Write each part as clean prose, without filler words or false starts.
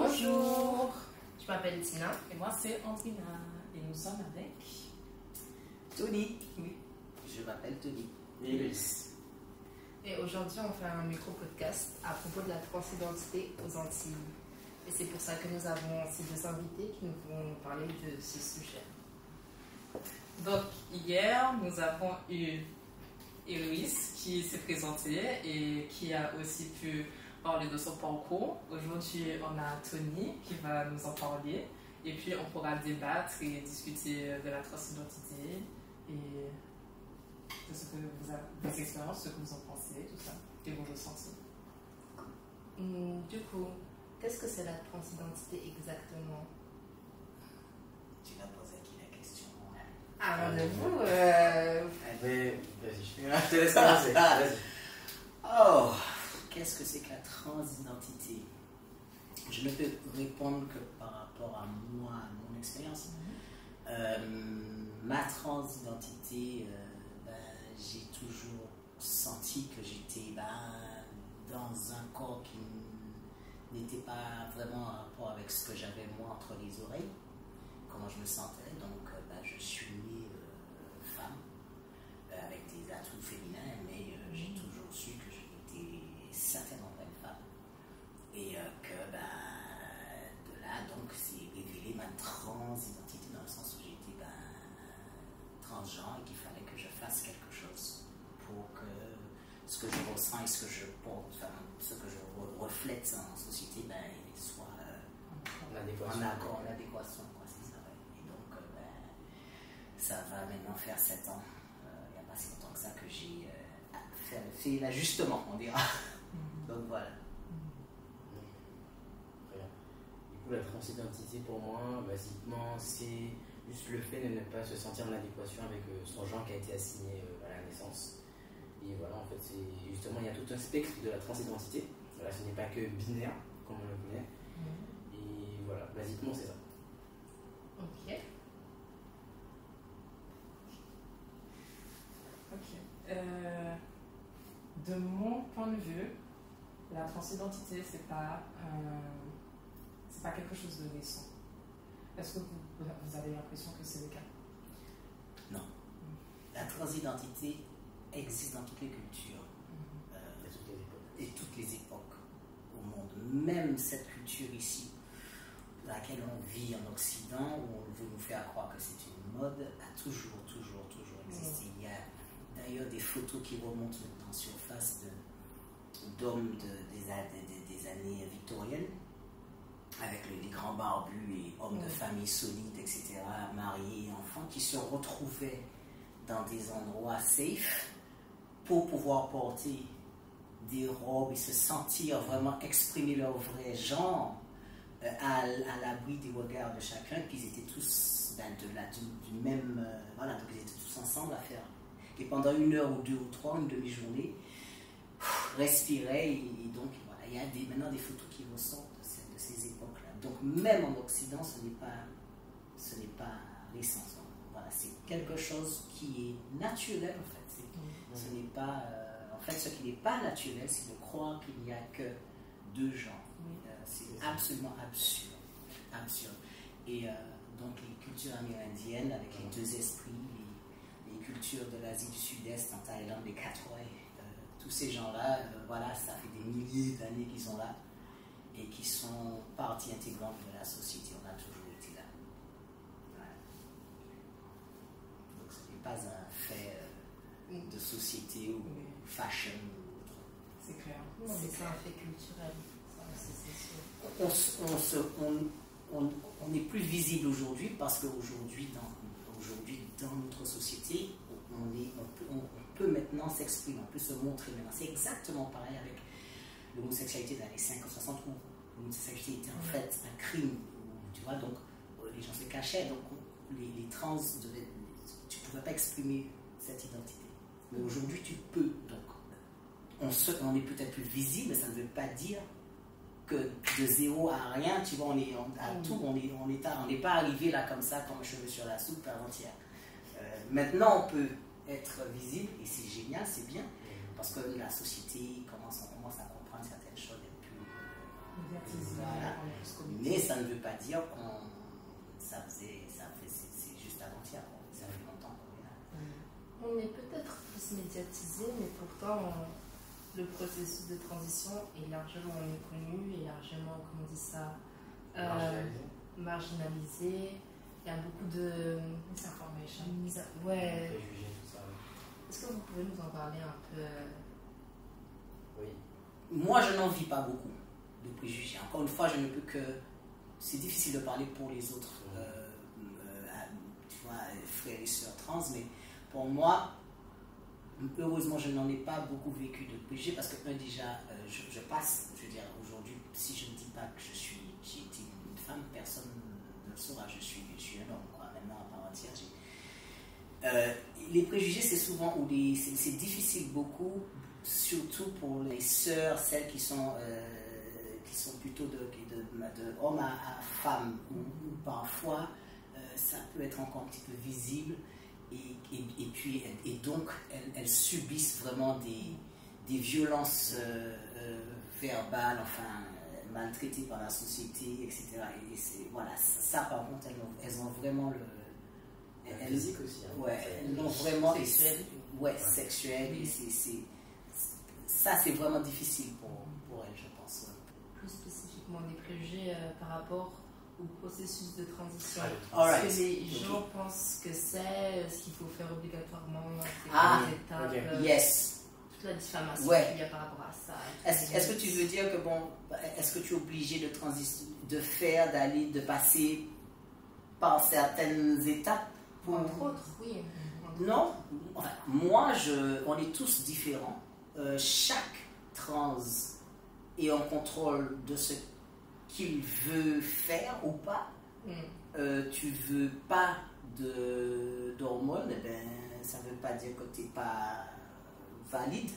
Bonjour, je m'appelle Tina. Et moi c'est Andrina. Et nous sommes avec Tony. Oui, je m'appelle Tony. Et Luis. Et aujourd'hui, on fait un micro-podcast à propos de la transidentité aux Antilles. Et c'est pour ça que nous avons ces deux invités qui nous vont parler de ce sujet. Donc hier, nous avons eu Héloïse qui s'est présentée et qui a aussi pu parler de son parcours. Aujourd'hui, on a Tony qui va nous en parler. Et puis, on pourra débattre et discuter de la transidentité et de ce que vous avez, des expériences, ce que vous en pensez, tout ça, et vos ressentis. Du coup, qu'est-ce que c'est la transidentité exactement? Tu vas poser à qui la question? Ah, vous Vas-y, je te laisse commencer. Vas-y. Oh, qu'est-ce que c'est que la transidentité? Je ne peux répondre que par rapport à moi, à mon expérience. Ma transidentité, j'ai toujours senti que j'étais dans un corps qui n'était pas vraiment en rapport avec ce que j'avais moi entre les oreilles, comment je me sentais. Donc, je suis née femme, avec des atouts féminins, mais j'ai toujours su que j'étais certainement pas une femme. Et que de là, donc, c'est révélé ma transidentité dans le sens où j'étais transgenre et qu'il fallait que je fasse quelque chose pour que ce que je ressens et ce que je porte, enfin, ce que je reflète en société, soit en accord, en adéquation, quoi, c'est ça. Ouais. Et donc, ça va maintenant faire 7 ans. Il n'y a pas si longtemps que ça que j'ai fait l'ajustement, on dira. Donc voilà. Du coup, la transidentité pour moi, basiquement, c'est juste le fait de ne pas se sentir en adéquation avec son genre qui a été assigné à la naissance. Et voilà, en fait, c'est justement, il y a tout un spectre de la transidentité. Voilà, ce n'est pas que binaire, comme on le connaît. Et voilà, basiquement, c'est ça. Ok. De mon point de vue, la transidentité, c'est pas quelque chose de naissant. Est-ce que vous avez l'impression que c'est le cas? Non. La transidentité existe dans toutes les cultures et toutes les époques au monde. Même cette culture ici, dans laquelle on vit en Occident, où on veut nous faire croire que c'est une mode, a toujours existé. Il y a d'ailleurs des photos qui remontent en surface d'hommes des années victoriennes, avec les grands barbus et hommes de famille solides, etc., mariés, enfants, qui se retrouvaient dans des endroits safe pour pouvoir porter des robes et se sentir vraiment exprimer leur vrai genre à l'abri des regards de chacun, qu'ils étaient tous du même... voilà, donc ils étaient tous ensemble à faire. Et pendant 1 heure ou 2 ou 3, une demi-journée, respiraient et donc voilà, il y a maintenant des photos qui ressortent de ces époques-là. Donc même en Occident, ce n'est pas récent. Voilà, c'est quelque chose qui est naturel en fait. Ce n'est pas, en fait, ce qui n'est pas naturel, c'est de croire qu'il n'y a que 2 genres. C'est absolument absurde. Et donc les cultures amérindiennes avec les 2 esprits, les cultures de l'Asie du Sud-Est, en Thaïlande, les Katois, tous ces gens-là, voilà, ça fait des milliers d'années qu'ils sont là et qui sont partie intégrante de la société. On a toujours été là. Voilà. Donc ce n'est pas un fait de société ou fashion ou autre. C'est clair. C'est un fait culturel. C'est sûr. On est plus visible aujourd'hui parce qu'aujourd'hui, dans notre société, on peut maintenant s'exprimer, on peut se montrer maintenant. C'est exactement pareil avec l'homosexualité dans les 50-60 où l'homosexualité était en fait un crime. Tu vois, donc les gens se cachaient, donc les trans, tu ne pouvais pas exprimer cette identité. Mais aujourd'hui, tu peux. Donc, on est peut-être plus visible, mais ça ne veut pas dire que de zéro à rien, tu vois, on n'est pas arrivé là comme ça, comme un cheveu sur la soupe avant-hier. Maintenant, on peut être visible et c'est génial, c'est bien, parce que la société on commence à comprendre certaines choses et puis voilà. Mais ça ne veut pas dire qu'on... C'est juste avant-hier, ça fait longtemps qu'on est là. On est peut-être plus médiatisé, mais pourtant, le processus de transition est largement méconnu et largement, comment on dit ça, marginalisé. Il y a beaucoup de misinformation. Ouais. Préjugés, tout ça. Est-ce que vous pouvez nous en parler un peu? Oui. Moi, je n'en vis pas beaucoup de préjugés. Encore une fois, je ne peux que... C'est difficile de parler pour les autres, tu vois, frères et sœurs trans, mais pour moi, heureusement, je n'en ai pas beaucoup vécu de préjugés parce que, déjà, je passe, je veux dire, aujourd'hui, si je ne dis pas que j'ai été une femme, personne ne le saura, je suis un homme, quoi, maintenant, à part entière. Les préjugés, c'est souvent, c'est difficile beaucoup, surtout pour les sœurs, celles qui sont plutôt de homme à femme, ou parfois ça peut être encore un petit peu visible, et donc elles subissent vraiment des violences verbales, enfin maltraitées par la société, etc. Et voilà, ça par contre, elles ont vraiment physique aussi. Hein, ouais, elles ont vraiment sexuel. Sexuel, et ça c'est vraiment difficile pour elles, je pense. Plus spécifiquement des préjugés par rapport au processus de transition. Alright. Ce que les gens pensent que c'est, ce qu'il faut faire obligatoirement, c'est les étapes, okay. Yes. Toute la diffamation qu'il y a par rapport à ça. Est-ce que tu veux dire que est-ce que tu es obligé de passer par certaines étapes Entre autres, oui. Non. Enfin, moi, on est tous différents. Chaque trans est en contrôle de ce qu'il veut faire ou pas. Tu veux pas d'hormones, ça veut pas dire que tu n'es pas valide.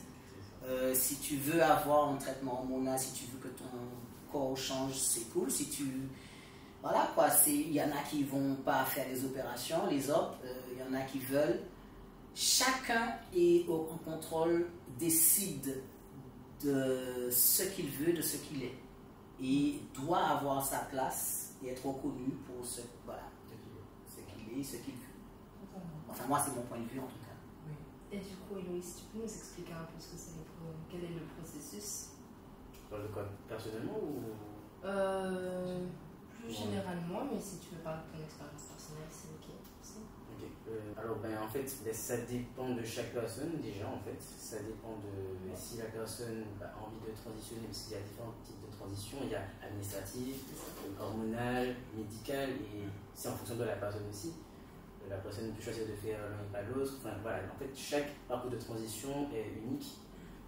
Si tu veux avoir un traitement hormonal, si tu veux que ton corps change, c'est cool. Voilà quoi, il y en a qui vont pas faire les opérations, les autres, il y en a qui veulent. Chacun est en contrôle, décide de ce qu'il veut, de ce qu'il est. Et doit avoir sa place et être reconnu pour ce qu'il est, ce qu'il veut. Enfin, moi, c'est mon point de vue en tout cas. Oui. Et du coup, Héloïse, tu peux nous expliquer un peu quel est le processus? De quoi? Personnellement ou Plus généralement, mais si tu veux parler de ton expérience personnelle, c'est ok. Alors, en fait, ça dépend de chaque personne déjà. En fait, ça dépend de si la personne a envie de transitionner, parce qu'il y a différents types de transition. Il y a administratif, hormonal, médical, et c'est en fonction de la personne aussi. La personne peut choisir de faire l'un et pas l'autre. Enfin, voilà. En fait, chaque parcours de transition est unique.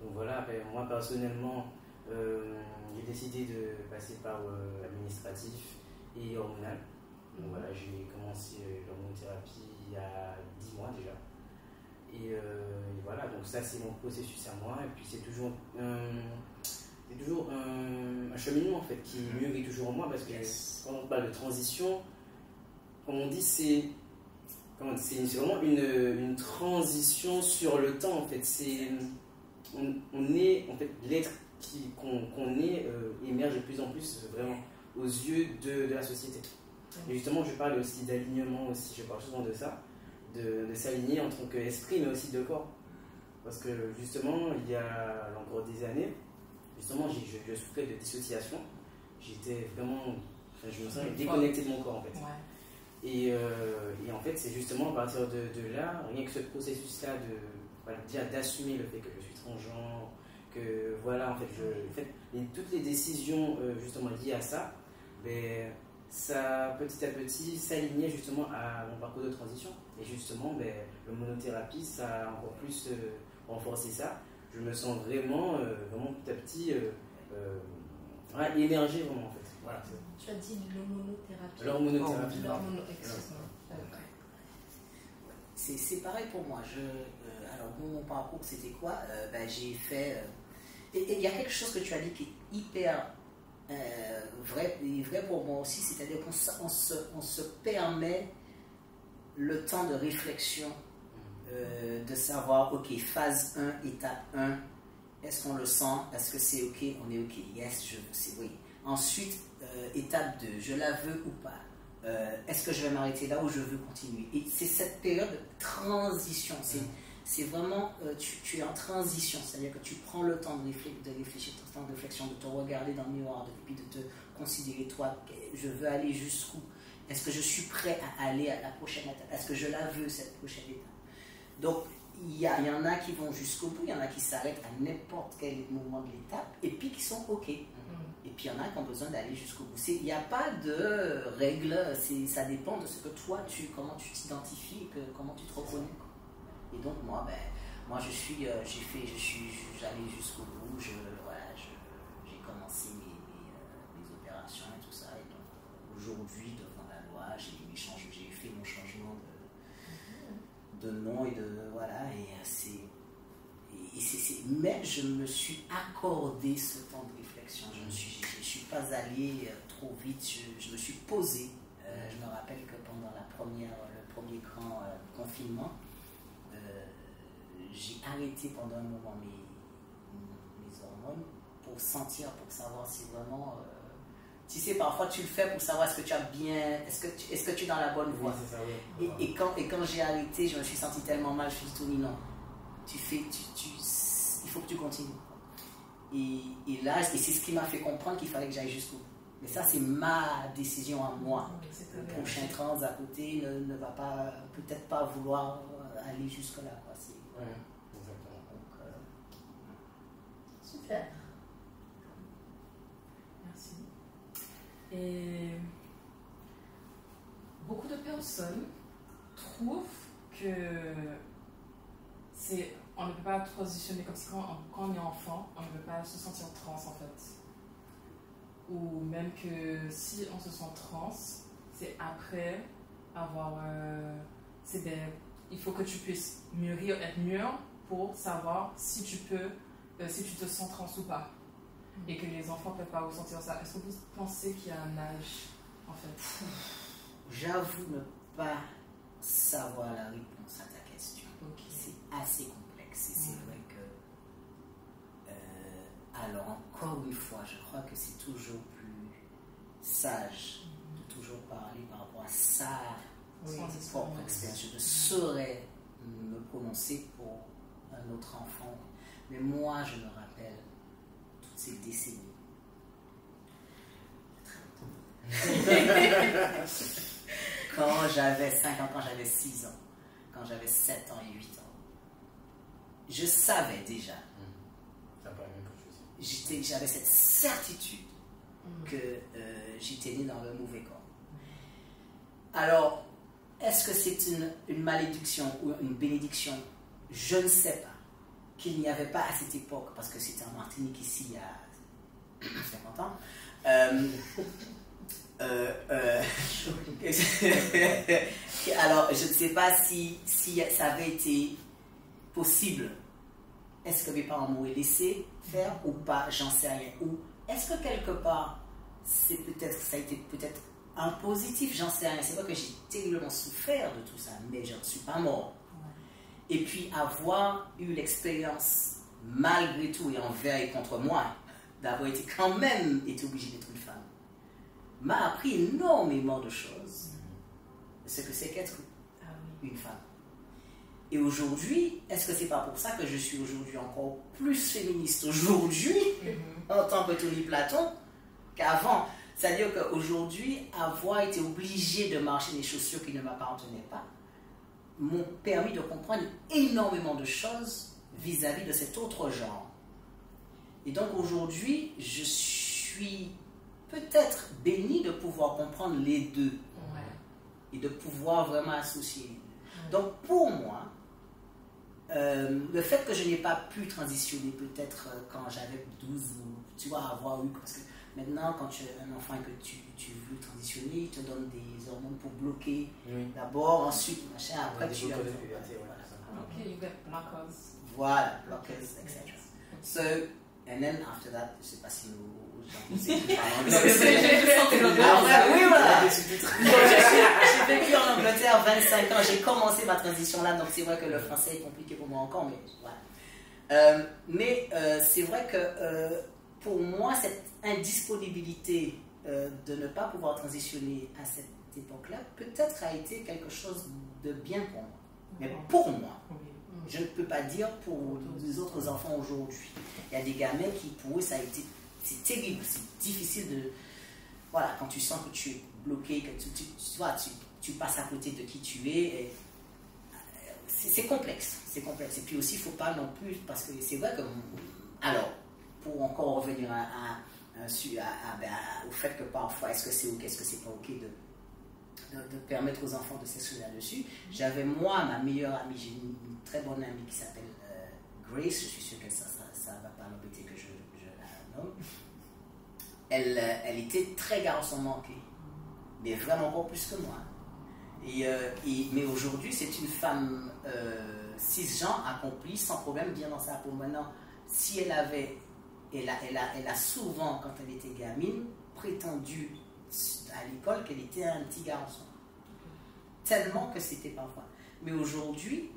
Donc voilà. Moi personnellement, j'ai décidé de passer par l'administratif et hormonal. Donc voilà, j'ai commencé l'hormonothérapie il y a 10 mois déjà. Et voilà, donc ça c'est mon processus à moi. Et puis c'est toujours un cheminement en fait qui mûrit toujours en moi, parce que quand on parle de transition, comme on dit, c'est vraiment une transition sur le temps en fait. On est en fait l'être qu'on est émerge de plus en plus vraiment aux yeux de la société. Et justement, je parle aussi d'alignement aussi, je parle souvent de ça, de s'aligner en tant qu'esprit, mais aussi de corps. Parce que justement, il y a encore des années, justement, je souffrais de dissociation. J'étais vraiment, je me sentais déconnecté de mon corps en fait. Ouais. Et en fait, c'est justement à partir de là, rien que ce processus-là d'assumer le fait que je suis transgenre, que voilà, en fait, toutes les décisions justement liées à ça, ça petit à petit s'alignait justement à mon parcours de transition. Et justement, l'hormonothérapie, ça a encore plus renforcé ça. Je me sens vraiment petit à petit émerger vraiment en fait. Voilà. Tu as dit l'hormonothérapie. L'hormonothérapie. Excuse-moi. C'est pareil pour moi. Alors, mon parcours, c'était quoi? J'ai fait... Et il y a quelque chose que tu as dit qui est hyper vrai pour moi aussi, c'est-à-dire qu'on se permet le temps de réflexion, de savoir, ok, phase 1, étape 1, est-ce qu'on le sent? Est-ce que c'est ok? On est ok? Yes, c'est oui. Ensuite, étape 2, je la veux ou pas? Est-ce que je vais m'arrêter là ou je veux continuer? Et c'est cette période de transition. C'est vraiment, tu es en transition, c'est-à-dire que tu prends le temps de réfléchir, ton temps de réflexion, de te regarder dans le miroir, puis de te considérer, toi, je veux aller jusqu'où? Est-ce que je suis prêt à aller à la prochaine étape? Est-ce que je la veux, cette prochaine étape? Donc, il y en a qui vont jusqu'au bout, il y en a qui s'arrêtent à n'importe quel moment de l'étape, et puis qui sont OK. Et puis il y en a qui ont besoin d'aller jusqu'au bout. Il n'y a pas de règle, ça dépend de ce que toi, comment tu t'identifies, comment tu te reconnais. Et donc moi, je suis allé jusqu'au bout, j'ai commencé mes opérations et tout ça. Et donc aujourd'hui, devant la loi, j'ai fait mon changement de nom et de voilà. Mais je me suis accordé ce temps de réflexion. Je ne suis pas allé trop vite. Je me suis posé. Je me rappelle que pendant le premier grand confinement, j'ai arrêté pendant un moment mes hormones pour savoir si vraiment. Tu sais, parfois tu le fais pour savoir est-ce que tu as bien, est-ce que tu es dans la bonne voie. Oui, c'est ça, oui. Et quand j'ai arrêté, je me suis senti tellement mal. Je me suis dit, Tony, non, il faut que tu continues. Et là, c'est ce qui m'a fait comprendre qu'il fallait que j'aille jusqu'au bout. Mais ça, c'est ma décision à moi. Le prochain trans à côté ne va peut-être pas vouloir aller jusque-là. Ouais, exactement. Donc, super. Merci. Et beaucoup de personnes trouvent que on ne peut pas transitionner comme si quand on est enfant, on ne peut pas se sentir trans en fait. Ou même que si on se sent trans, c'est après avoir... il faut que tu puisses mûrir, être mûr pour savoir si tu te sens trans ou pas. Et que les enfants ne peuvent pas ressentir ça. Est-ce que vous pensez qu'il y a un âge en fait? J'avoue ne pas savoir la réponse à ta question. Okay. C'est assez complexe. C'est vrai que... alors encore une fois, je crois que c'est toujours plus sage de toujours parler par rapport à sa propre expérience. Je ne saurais me prononcer pour un autre enfant. Mais moi, je me rappelle toutes ces décennies. Quand j'avais 5 ans, quand j'avais 6 ans, quand j'avais 7 ans et 8 ans, je savais déjà, j'avais cette certitude que j'étais né dans le mauvais corps. Alors, est-ce que c'est une malédiction ou une bénédiction? Je ne sais pas. Qu'il n'y avait pas à cette époque, parce que c'était en Martinique ici il y a 50 ans. Alors, je ne sais pas si ça avait été possible. Est-ce que mes parents m'auraient laissé faire ou pas? J'en sais rien. Ou est-ce que quelque part, ça a été peut-être un positif? J'en sais rien. C'est vrai que j'ai terriblement souffert de tout ça, mais je ne suis pas mort. Et puis avoir eu l'expérience, malgré tout et envers et contre moi, d'avoir été quand même obligé d'être une femme, m'a appris énormément de choses. Ce que c'est qu'être une femme. Et aujourd'hui, est-ce que c'est pas pour ça que je suis aujourd'hui encore plus féministe aujourd'hui, en tant que Tony Platon, qu'avant? C'est-à-dire qu'aujourd'hui, avoir été obligé de marcher des chaussures qui ne m'appartenaient pas, m'ont permis de comprendre énormément de choses vis-à-vis de cet autre genre. Et donc aujourd'hui, je suis peut-être béni de pouvoir comprendre les deux et de pouvoir vraiment associer les deux. Donc pour moi, le fait que je n'ai pas pu transitionner peut-être quand j'avais 12 ou tu vois, avoir eu, parce que maintenant quand tu es un enfant et que tu veux transitionner, ils te donnent des hormones pour bloquer d'abord, ensuite machin, après tu as... Ok, you get blockers. Voilà, blockers, etc. So, and then after that, je ne sais pas si nous... Oui, voilà. J'ai vécu en Angleterre 25 ans, j'ai commencé ma transition là, donc c'est vrai que le français est compliqué pour moi encore, mais voilà. Mais c'est vrai que pour moi, cette indisponibilité de ne pas pouvoir transitionner à cette époque-là, peut-être a été quelque chose de bien pour moi. Mais pour moi, je ne peux pas dire pour les autres enfants aujourd'hui. Il y a des gamins qui, pour eux, ça a été, c'est terrible, c'est difficile de... Voilà, quand tu sens que tu es bloqué, que tu passes à côté de qui tu es, c'est complexe, c'est complexe. Et puis aussi, il ne faut pas non plus, parce que c'est vrai que... Alors, pour encore revenir au fait que parfois, est-ce que c'est ok, est-ce que c'est pas ok de permettre aux enfants de s'exprimer là-dessus. J'avais moi, ma meilleure amie, j'ai une très bonne amie qui s'appelle Grace, je suis sûre que ça ne va pas l'embêter que je la nomme. Elle était très garçon manqué, mais vraiment encore plus que moi. Mais aujourd'hui, c'est une femme cisgenre accomplie, sans problème, bien dans sa peau. Maintenant, si elle a souvent, quand elle était gamine, prétendu à l'école qu'elle était un petit garçon. Tellement que c'était parfois. Mais aujourd'hui,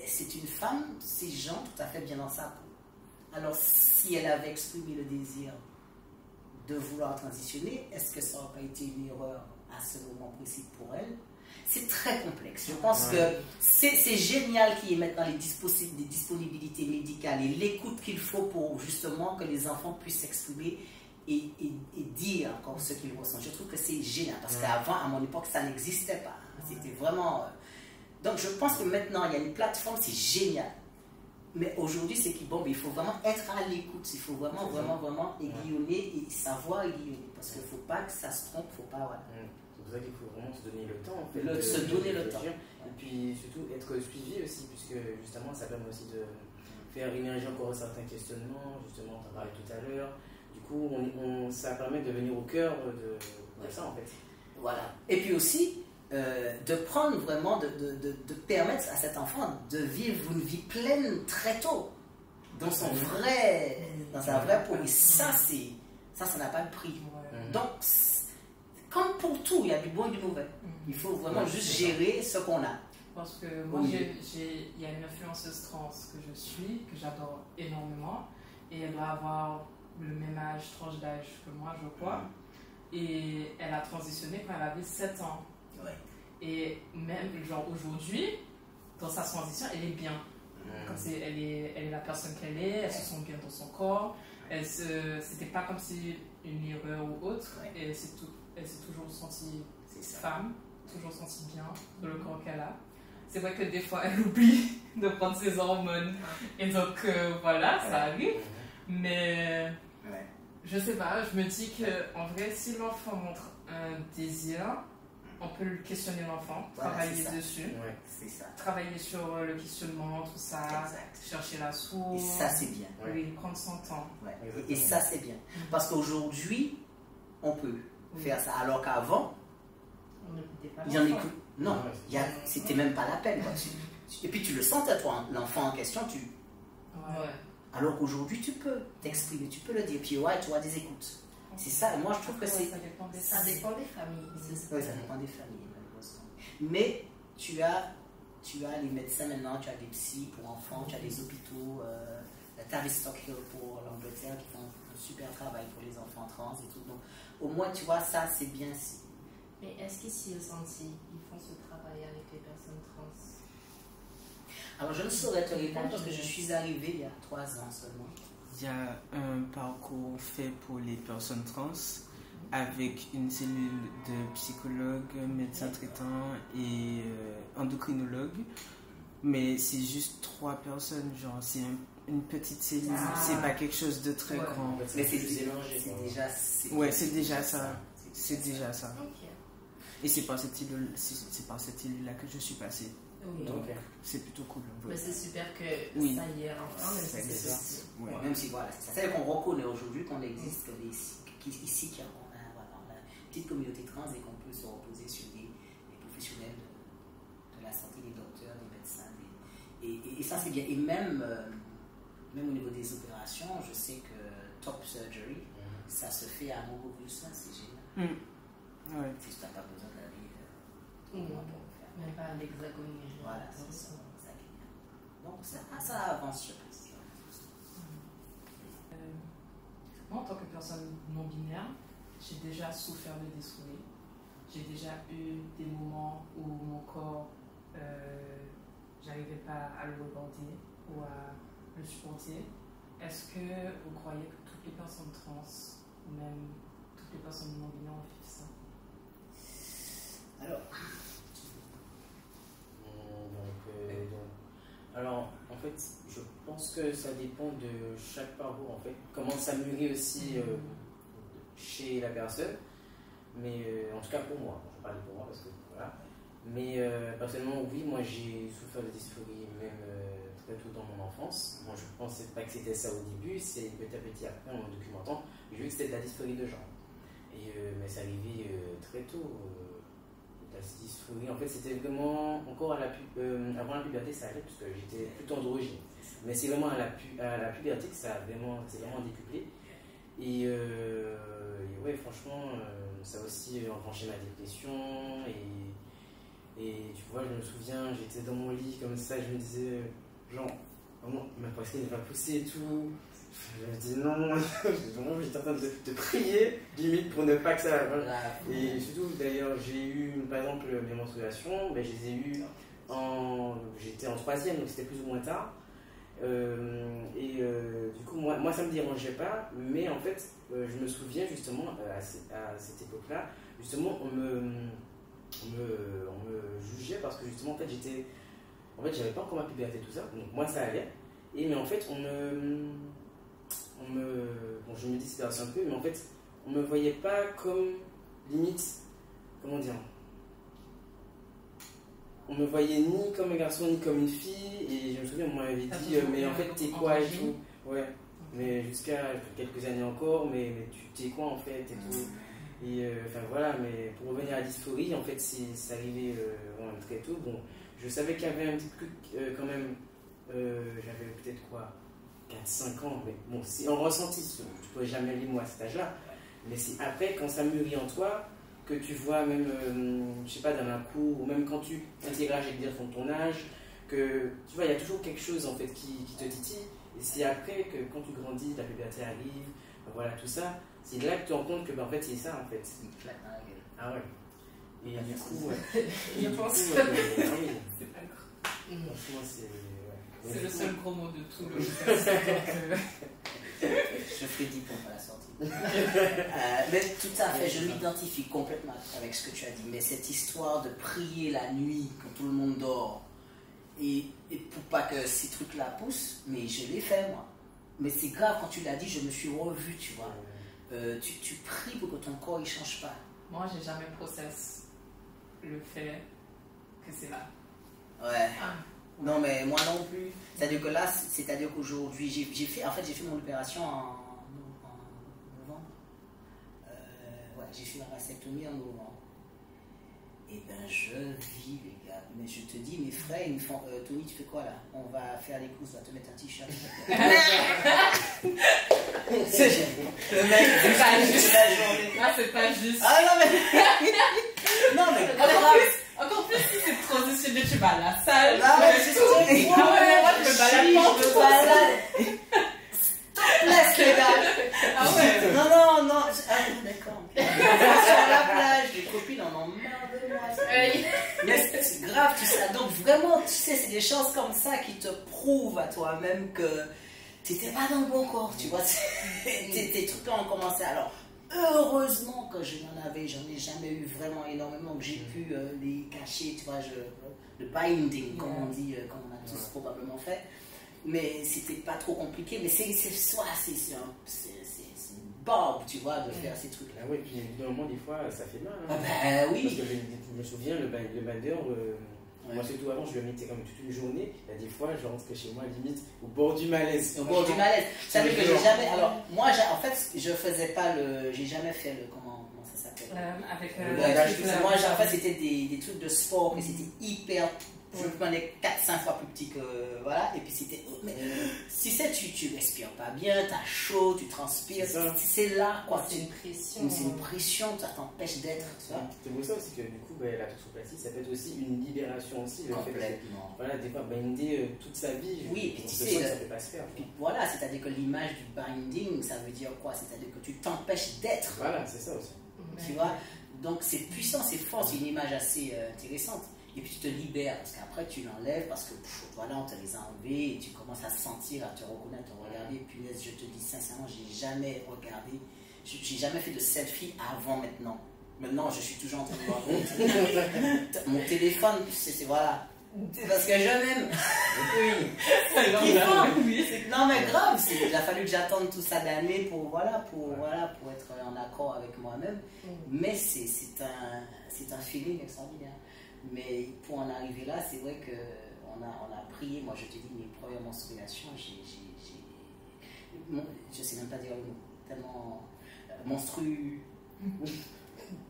c'est une femme cisgenre tout à fait bien dans sa peau. Alors, si elle avait exprimé le désir de vouloir transitionner, est-ce que ça n'aurait pas été une erreur à ce moment précis pour elle? C'est très complexe. Je pense que c'est génial qu'il y ait maintenant les disponibilités médicales et l'écoute qu'il faut pour justement que les enfants puissent s'exprimer et dire encore ce qu'ils ressentent. Je trouve que c'est génial parce qu'avant, à mon époque, ça n'existait pas. C'était vraiment... Donc je pense que maintenant, il y a une plateforme, c'est génial. Mais aujourd'hui, c'est qu'il faut vraiment être à l'écoute. Il faut vraiment aiguillonner et savoir aiguillonner. Parce qu'il ne faut pas que ça se trompe, faut pas... Voilà. C'est pour ça qu'il faut vraiment se donner le temps. En fait, se donner le temps. Et puis surtout être suivi aussi, puisque justement, ça permet aussi de faire émerger encore certains questionnements. Justement, on en parlait tout à l'heure. Du coup, ça permet de venir au cœur de ça, en fait. Voilà. Et puis aussi, de prendre vraiment, de permettre à cet enfant de vivre une vie pleine très tôt, dans sa vraie peau. Et ça n'a pas de prix. Donc, comme pour tout, il y a du bon et du mauvais. Il faut vraiment juste gérer ce qu'on a. Parce que moi, il y a une influenceuse trans que je suis, que j'adore énormément, et elle doit avoir le même tranche d'âge que moi, je crois. Et elle a transitionné quand elle avait 7 ans. Ouais. Et même, genre aujourd'hui, dans sa transition, elle est bien. Comme elle est la personne qu'elle est, elle se sent bien dans son corps. C'était pas comme si une erreur ou autre. Elle s'est toujours sentie femme, toujours sentie bien dans le corps qu'elle a. C'est vrai que des fois, elle oublie de prendre ses hormones. Et donc, voilà, ça arrive. Mais... je sais pas, je me dis qu'en vrai, si l'enfant montre un désir, on peut le questionner l'enfant, travailler dessus, travailler sur le questionnement, tout ça, chercher la source. Et ça, c'est bien. Prendre son temps. Et ça, c'est bien. Parce qu'aujourd'hui, on peut faire ça. Alors qu'avant, il y en écoute. Non, c'était même pas la peine. Et puis tu le sentais, toi, l'enfant en question, alors qu'aujourd'hui, tu peux t'exprimer, tu peux le dire. Puis tu as des écoutes. C'est ça, moi je trouve que c'est... Ça dépend des familles. Oui, ça dépend des familles, malheureusement. Mais tu as les médecins maintenant, tu as des psys pour enfants, tu as des hôpitaux, Tavistock Hill pour l'Angleterre qui font un super travail pour les enfants trans et tout. Donc au moins, tu vois, ça c'est bien. Mais est-ce qu'ici au Senti, ils font ce travail avec les personnes trans? Alors je ne saurais te répondre parce que je suis arrivée il y a 3 ans seulement. Il y a un parcours fait pour les personnes trans avec une cellule de psychologues, médecins traitants et endocrinologues. Mais c'est juste 3 personnes, genre c'est une petite cellule, c'est pas quelque chose de très grand. Mais c'est déjà... c'est déjà ça. C'est déjà ça. Et c'est par cette cellule-là que je suis passée. Donc c'est plutôt cool. Mais c'est super que ça y est enfin, même si voilà, c'est ça qu'on reconnaît aujourd'hui qu'on existe, ici qu'il y a une petite communauté trans et qu'on peut se reposer sur des professionnels de la santé, des docteurs, des médecins. Et ça c'est bien. Et même au niveau des opérations, je sais que Top Surgery, ça se fait à Montgolfier, c'est génial. Si tu n'as pas besoin d'aller même pas à l'Hexagone. Voilà, c'est ça. Donc ça avance, je pense. Moi, en tant que personne non binaire, j'ai déjà souffert de dysphorie. J'ai déjà eu des moments où mon corps, j'arrivais pas à le reborder ou à le supporter. Est-ce que vous croyez que toutes les personnes trans, ou même toutes les personnes non-binaires vivent ça? Alors, en fait, je pense que ça dépend de chaque parcours, en fait. Comment ça mûrit aussi chez la personne. Mais en tout cas pour moi, je parle pour moi parce que voilà. Mais personnellement, oui, moi j'ai souffert de dysphorie même très tôt dans mon enfance. Moi je pensais pas que c'était ça au début, c'est petit à petit après en me documentant, j'ai vu que c'était de la dysphorie de genre. Et, mais c'est arrivé très tôt. La dysphorie, en fait, c'était vraiment encore avant la puberté, ça allait parce que j'étais plutôt androgyne. Mais c'est vraiment à la puberté que ça c'est vraiment décuplé. Et ouais, franchement, ça a aussi enclenché ma dépression. Et tu vois, je me souviens, j'étais dans mon lit comme ça, je me disais, genre, ma poitrine va pousser et tout. Je me dis non, j'étais en train de prier, limite pour ne pas que ça. Et surtout, d'ailleurs, j'ai eu, par exemple, mes menstruations, ben, je les ai eues j'étais en 3e, donc c'était plus ou moins tard. Du coup, moi ça me dérangeait pas, mais en fait, je me souviens justement à cette époque-là, justement, on me jugeait parce que justement, en fait, j'avais pas encore ma puberté, tout ça, donc moi ça allait. Mais en fait, bon, je me disperse un peu, mais en fait, on me voyait pas comme limite, comment dire, on me voyait ni comme un garçon ni comme une fille, et je me souviens, on m'avait dit, mais en fait, t'es quoi et tout. Ouais, mais jusqu'à quelques années encore, mais tu t'es quoi en fait et tout. Et enfin voilà, mais pour revenir à la dysphorie, en fait, c'est arrivé vraiment très tôt. Bon, je savais qu'il y avait un petit truc quand même, j'avais peut-être quoi, 4-5 ans, mais bon, c'est en ressenti, tu ne pourrais jamais lire moi à cet âge-là, mais c'est après, quand ça mûrit en toi, que tu vois même, je sais pas, dans un cours, ou même quand tu interagis avec des enfants de ton âge, que tu vois, il y a toujours quelque chose en fait qui te titille, et c'est après que quand tu grandis, la puberté arrive, voilà tout ça, c'est là que tu te rends compte que ben, en fait c'est ça en fait. Ah ouais. Et du coup, ouais. Je pense que c'est pas grave. Franchement, c'est le seul gros mot de tout le Je ferai 10 points à la sortie. Mais tout à fait, je m'identifie complètement avec ce que tu as dit. Mais cette histoire de prier la nuit quand tout le monde dort, et pour pas que ces trucs-là poussent, mais je l'ai fait moi. Mais c'est grave, quand tu l'as dit, je me suis revu, tu vois. Tu pries pour que ton corps ne change pas. Moi, j'ai jamais processé le fait que c'est là. Ouais. Non, mais moi non plus. C'est-à-dire que là, c'est-à-dire qu'aujourd'hui, j'ai fait mon opération en novembre. Ouais, j'ai fait la vasectomie en novembre. Et ben, je vis, les gars. Mais je te dis, mes frères, ils me font Tony, tu fais quoi là? On va faire les courses, on va te mettre un t-shirt. Le mec, c'est pas juste. La journée. Ah, c'est pas juste. Ah non, mais. Non, mais. Encore plus si c'est transitionné, tu vas à la salle. Ah ouais, c'est tout. Je me balade. Laisse les gars. Ah ouais. Non. Ah, d'accord. Sur la plage, les copines en ont marre de moi. Mais c'est grave tout ça. Donc vraiment, tu sais, c'est des choses comme ça qui te prouvent à toi-même que tu n'étais pas dans le bon corps, tu vois. Tes trucs-là ont commencé. Alors, heureusement que j'en ai jamais eu vraiment énormément, que j'ai pu les cacher, tu vois, le binding, comme on dit, comme on a tous probablement fait. Mais c'était pas trop compliqué, mais c'est une barbe, tu vois, de faire ces trucs-là. Ah oui, puis évidemment, des fois, ça fait mal. Hein. Ah ben oui. Parce que je me souviens, le bander, moi surtout avant, je le mettais comme toute une journée. Il y a des fois, je rentre chez moi, limite, au bord du malaise. Au bord du malaise. Ça veut dire que j'ai jamais. Alors, moi, en fait, je faisais pas le. J'ai jamais fait le. Comment ça s'appelle avec moi, en fait, c'était des trucs de sport, mais c'était hyper Je me prenais 4-5 fois plus petit que. Voilà, et puis c'était. Mais si c'est, tu respires pas bien, t'as chaud, tu transpires, c'est là, quoi. C'est une pression. C'est une pression, ça t'empêche d'être. C'est pour ça aussi que du coup, la toxoplastie, ça peut être aussi une libération aussi. Complètement. Voilà, des fois, binder toute sa vie. Oui, et puis tu sais, ça peut pas se faire. Puis voilà, c'est-à-dire que l'image du binding, ça veut dire quoi? C'est-à-dire que tu t'empêches d'être. Voilà, c'est ça aussi. Tu vois? Donc c'est puissant, c'est fort, c'est une image assez intéressante. Et puis tu te libères, parce qu'après tu l'enlèves, parce que voilà, on te les a enlevés, et tu commences à sentir, à te reconnaître, à regarder. Punaise, je te dis sincèrement, j'ai jamais regardé, j'ai jamais fait de selfie avant maintenant. Maintenant, je suis toujours en train de me rendre compte. Mon téléphone, c'est voilà. C'est parce que je m'aime. Oui. Non mais grave, il a fallu que j'attende tout ça d'années pour être en accord avec moi-même. Mais c'est un feeling extraordinaire. Mais pour en arriver là, c'est vrai qu'on a prié. Moi, je te dis, mes premières menstruations, je sais même pas dire le mot, tellement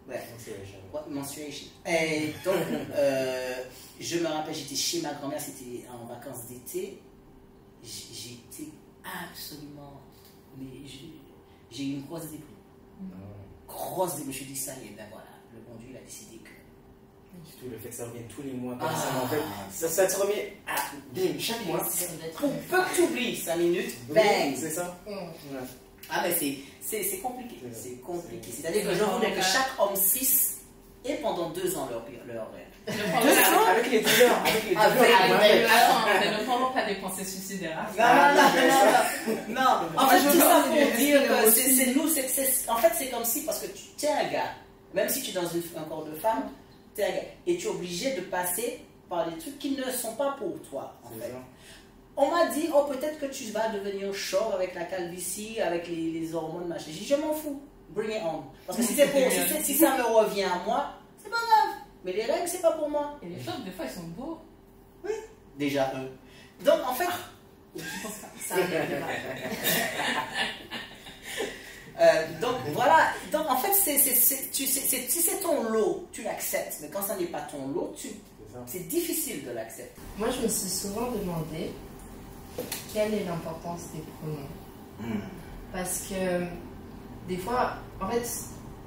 Ouais. Menstruation. Et donc, je me rappelle, j'étais chez ma grand-mère, c'était en vacances d'été. J'étais absolument. Mais j'ai eu une grosse déprime. Je me suis dit, ça y est, ben voilà, le bon Dieu, il a décidé que. Surtout le fait que ça revienne tous les mois, en fait, ça te remet, bim, chaque mois. Pour peu que tu oublies 5 minutes, bang! C'est ça. Ah, mais c'est compliqué. C'est compliqué. C'est-à-dire que je voulais que chaque homme 6 ait pendant 2 ans leur rêve. Avec les douleurs. Mais ne parlons pas des pensées suicidaires. Non. En fait, tout ça pour dire que c'est nous. En fait, c'est comme si, parce que tu es un gars, même si tu es dans un corps de femme, tu es un gars. Et tu es obligé de passer par des trucs qui ne sont pas pour toi, en fait. On m'a dit, peut-être que tu vas devenir chauve avec la calvitie, avec les hormones, machin. J'ai dit, je m'en fous. Bring it on. Parce que si ça me revient à moi, c'est pas grave. Mais les règles, c'est pas pour moi. Et les chauves, des fois, ils sont beaux. Oui. Déjà, eux. Donc, en fait. Je pense pas. Ça arrive donc, voilà. Donc, en fait, si c'est ton lot, tu l'acceptes. Mais quand ça n'est pas ton lot, c'est difficile de l'accepter. Moi, je me suis souvent demandé quelle est l'importance des pronoms. Parce que des fois, en fait,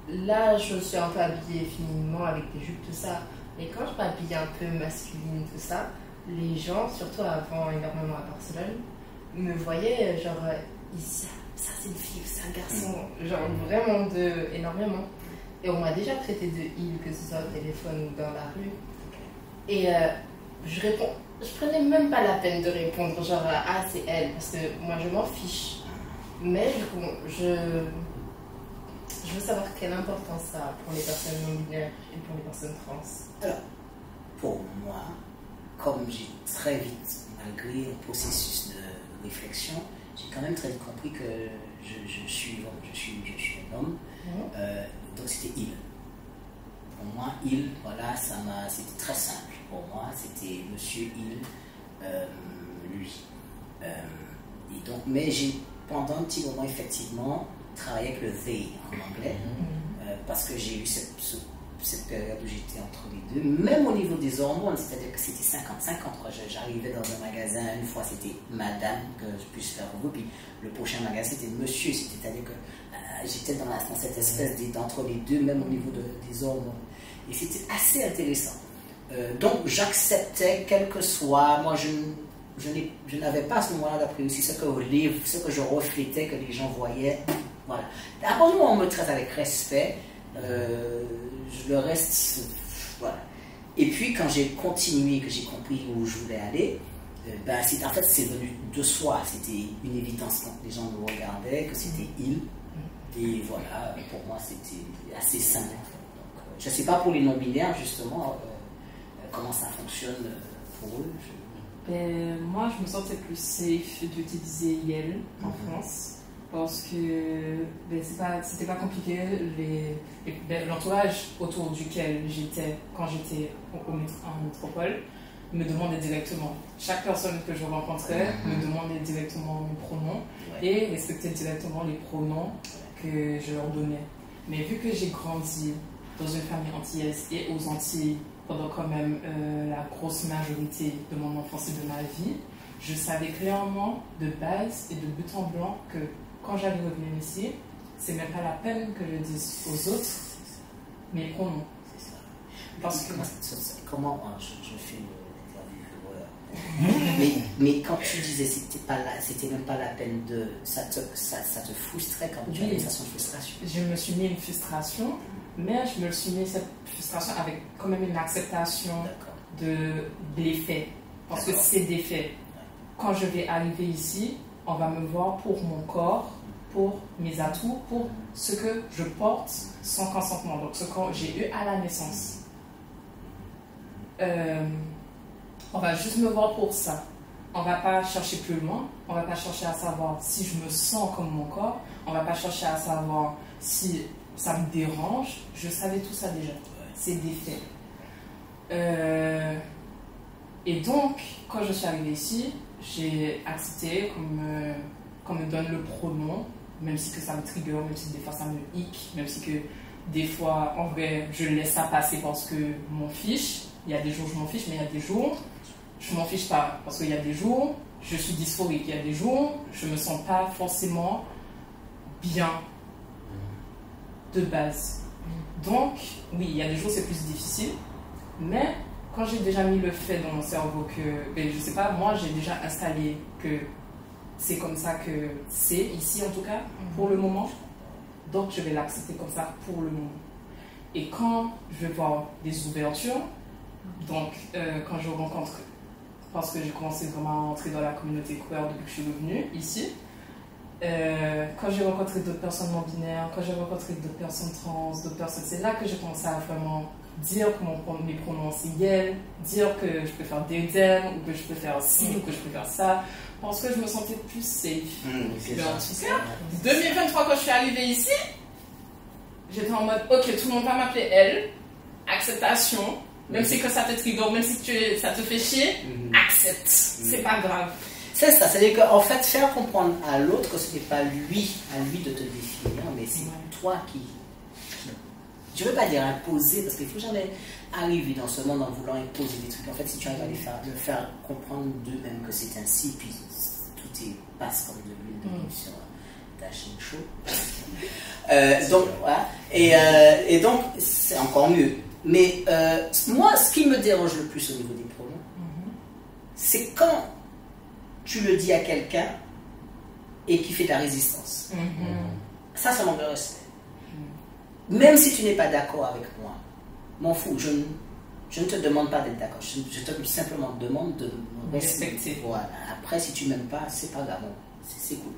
là, je suis un peu habillée fémininement avec des jupes, tout ça. Mais quand je m'habille un peu masculine, tout ça, les gens, surtout avant énormément à Barcelone, me voyaient genre, ici, ça c'est une fille, c'est un garçon, genre vraiment énormément. Et on m'a déjà traité de il, que ce soit au téléphone ou dans la rue. Et je prenais même pas la peine de répondre, genre c'est elle, parce que moi je m'en fiche. Mais je veux savoir quelle importance ça a pour les personnes non-binaires et pour les personnes trans. Alors, pour moi, comme j'ai très vite, malgré un processus de réflexion, j'ai quand même très vite compris que je suis un homme. Donc c'était il. Pour moi, il, voilà, c'était très simple. Pour moi, c'était Monsieur il, lui. Et donc, mais j'ai pendant un petit moment effectivement travaillé avec le they en anglais, parce que j'ai eu cette période où j'étais entre les deux, même au niveau des hormones, c'est-à-dire que c'était 50-50. J'arrivais dans un magasin, une fois c'était madame, que je puisse faire vous, puis le prochain magasin c'était monsieur, c'est-à-dire que j'étais dans cette espèce d'entre les deux, même au niveau des hormones. Et c'était assez intéressant. Donc j'acceptais, quel que soit, moi je n'avais pas à ce moment-là d'après aussi ce que je reflétais, que les gens voyaient. Voilà. À partir du moment où on me traite avec respect, le reste, voilà. Et puis quand j'ai continué, que j'ai compris où je voulais aller, en fait c'est venu de soi, c'était une évidence quand les gens me regardaient, que c'était il. Et voilà, pour moi c'était assez simple. Donc, je ne sais pas pour les non-binaires justement comment ça fonctionne pour eux. Moi je me sentais plus safe d'utiliser Yel en France. Parce que c'était pas compliqué. L'entourage autour duquel j'étais quand j'étais en métropole me demandait directement. Chaque personne que je rencontrais me demandait directement mes pronoms et respectait directement les pronoms que je leur donnais. Mais vu que j'ai grandi dans une famille antillaise et aux Antilles, pendant quand même la grosse majorité de mon enfance et de ma vie, je savais clairement de base et de but en blanc que quand j'allais revenir ici, c'est même pas la peine que je dise aux autres mes pronoms. C'est ça. Parce que... Comment je fais l'interview mais quand tu disais c'était même pas la peine de... Ça te frustrait quand tu avais une frustration. Je me suis mis une frustration, mais je me suis mis cette frustration avec quand même une acceptation des faits. Parce que c'est des faits. Quand je vais arriver ici, on va me voir pour mon corps, pour mes atouts, pour ce que je porte sans consentement, donc ce que j'ai eu à la naissance. On va juste me voir pour ça. On va pas chercher plus loin, on va pas chercher à savoir si je me sens comme mon corps, on va pas chercher à savoir si ça me dérange. Je savais tout ça déjà, c'est des faits. Et donc, quand je suis arrivée ici, j'ai accepté qu'on me donne le pronom, même si que ça me trigger, même si des fois ça me hic, même si que des fois, en vrai, je laisse ça passer parce que je m'en fiche. Il y a des jours je m'en fiche, mais il y a des jours je m'en fiche pas. Parce qu'il y a des jours, je suis dysphorique. Il y a des jours, je me sens pas forcément bien de base. Donc, oui, il y a des jours c'est plus difficile, mais quand j'ai déjà mis le fait dans mon cerveau que, je sais pas, moi j'ai déjà installé que c'est comme ça que c'est, ici en tout cas, pour le moment, donc je vais l'accepter comme ça pour le moment. Et quand je vais voir des ouvertures, donc quand je rencontre, parce que j'ai commencé vraiment à entrer dans la communauté queer depuis que je suis revenue ici, quand j'ai rencontré d'autres personnes non binaires, quand j'ai rencontré d'autres personnes trans, d'autres personnes, c'est là que j'ai commencé à vraiment dire que mes pronoms c'est elle, dire que je peux faire des them, ou que je peux faire ci, ou que je peux faire ça, parce que je me sentais plus safe. Mais en tout cas, 2023 quand je suis arrivée ici, j'étais en mode ok, tout le monde va m'appeler elle, acceptation, même si que ça te trigger, même si ça te fait chier, accepte, c'est pas grave. C'est ça, c'est-à-dire qu'en fait, faire comprendre à l'autre que ce n'est pas lui, à lui de te définir, mais c'est toi qui... Je ne veux pas dire imposer, parce qu'il ne faut jamais arriver dans ce monde en voulant imposer des trucs. En fait, si tu arrives à le faire comprendre d'eux-mêmes que c'est ainsi, puis tout passe comme de l'huile d'olive sur ta chaîne chaude. Donc, voilà. Et donc, c'est encore mieux. Mais moi, ce qui me dérange le plus au niveau des pronoms, c'est quand tu le dis à quelqu'un et qui fait de la résistance. Ça manque de respect. Même si tu n'es pas d'accord avec moi, m'en fous, je ne te demande pas d'être d'accord, je te simplement demande de me respecter. Voilà. Après, si tu m'aimes pas, c'est pas grave, c'est cool.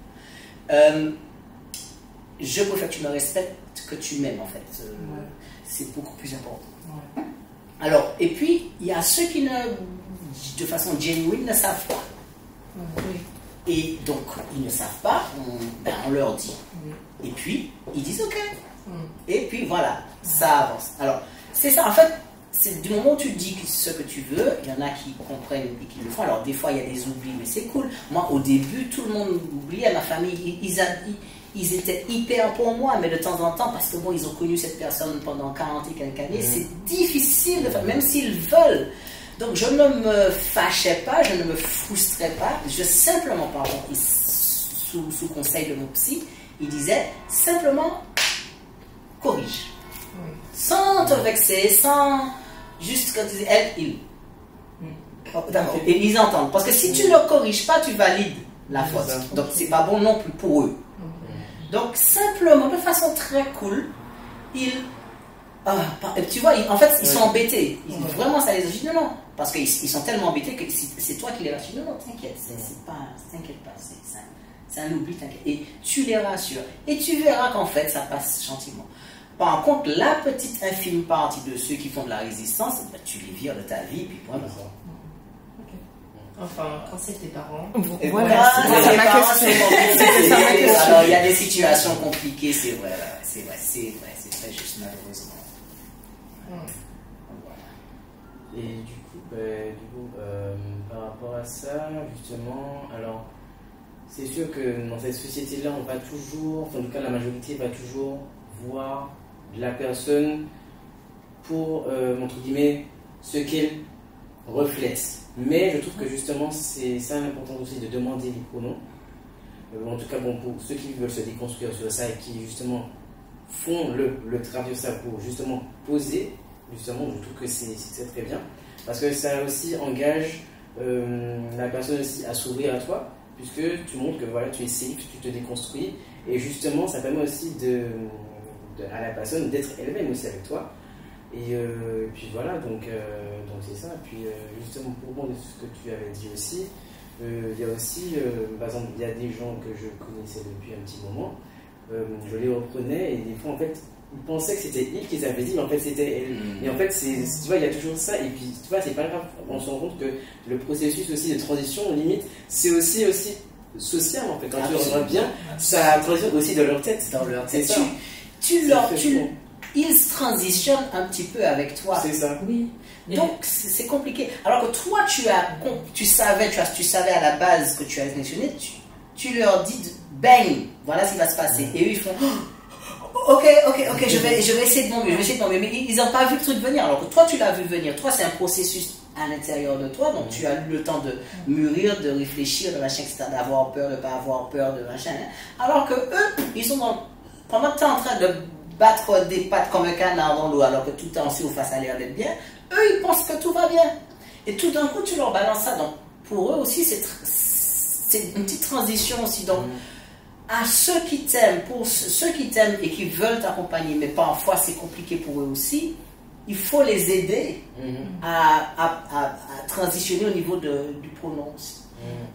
Je préfère que tu me respectes que tu m'aimes, en fait. C'est beaucoup plus important. Alors, et puis, il y a ceux qui, de façon genuine, ne savent pas. Et donc, ils ne savent pas, on leur dit. Et puis, ils disent ok. Et puis voilà, ça avance. Alors, c'est ça, en fait, c'est du moment où tu dis ce que tu veux, il y en a qui comprennent et qui le font. Alors, des fois, il y a des oublis, mais c'est cool. Moi, au début, tout le monde oubliait, ma famille, ils étaient hyper pour moi, mais de temps en temps, parce que bon, ils ont connu cette personne pendant 40 et quelques années, c'est difficile de faire, même s'ils veulent. Donc, je ne me fâchais pas, je ne me frustrais pas, je simplement, par contre, sous conseil de mon psy, il disait simplement corrige. Sans te vexer, sans juste quand tu dis elle, il. D'accord. Et ils entendent. Parce que si tu ne corriges pas, tu valides la faute. Donc, c'est pas bon non plus pour eux. Donc, simplement, de façon très cool, tu vois, en fait, ils sont embêtés. Vraiment, ça les agite. Non. Parce qu'ils sont tellement embêtés que c'est toi qui les rassures. Non, t'inquiète, t'inquiète pas, c'est un oubli, t'inquiète. Et tu les rassures. Et tu verras qu'en fait, ça passe gentiment. Par contre, la petite infime partie de ceux qui font de la résistance, tu les vires de ta vie, puis voilà. Enfin, quand c'est tes parents. Voilà, c'est ma question. Alors, il y a des situations compliquées, c'est vrai, c'est très juste, malheureusement. Et du coup, par rapport à ça, justement, alors, c'est sûr que dans cette société-là, on va toujours, en tout cas la majorité va toujours voir la personne pour, entre guillemets, ce qu'elle reflète. Mais je trouve que justement, c'est ça l'important aussi de demander les pronoms. En tout cas, bon, pour ceux qui veulent se déconstruire sur ça et qui justement font le travail sur ça pour justement poser, justement, je trouve que c'est très bien. Parce que ça aussi engage la personne aussi à s'ouvrir à toi, puisque tu montres que voilà, tu es safe, tu te déconstruis. Et justement, ça permet aussi à la personne d'être elle-même aussi avec toi. Et puis voilà, donc c'est ça. Puis justement, pour moi, de ce que tu avais dit aussi, il y a aussi, par exemple, il y a des gens que je connaissais depuis un petit moment, je les reprenais et des fois, en fait, ils pensaient que c'était ils qui avaient dit, mais en fait, c'était elle. Et en fait, tu vois, il y a toujours ça. Et puis, tu vois, c'est pas grave, on se rend compte que le processus aussi de transition, limite, c'est aussi social, en fait. Quand tu regardes bien, ça transitionne aussi dans leur tête. Dans leur tête. C'est ils transitionnent un petit peu avec toi. C'est ça. Oui. Donc c'est compliqué. Alors que toi, tu savais à la base que tu avais mentionné, tu leur dis, bang, voilà ce qui va se passer. Et eux, ils font, ok, je vais essayer de bomber, mais ils n'ont pas vu le truc venir. Alors que toi, tu l'as vu venir. Toi, c'est un processus à l'intérieur de toi, donc tu as eu le temps de mûrir, de réfléchir, de machin, etc., d'avoir peur, de ne pas avoir peur, de machin. Alors que eux, ils sont pendant que tu es en train de battre des pattes comme un canard dans l'eau, alors que tout en surface a l'air d'être bien, eux, ils pensent que tout va bien. Et tout d'un coup, tu leur balances ça. Donc, pour eux aussi, c'est une petite transition aussi. Donc, à ceux qui t'aiment, pour ceux qui t'aiment et qui veulent t'accompagner, mais parfois c'est compliqué pour eux aussi, il faut les aider à transitionner au niveau du pronom aussi.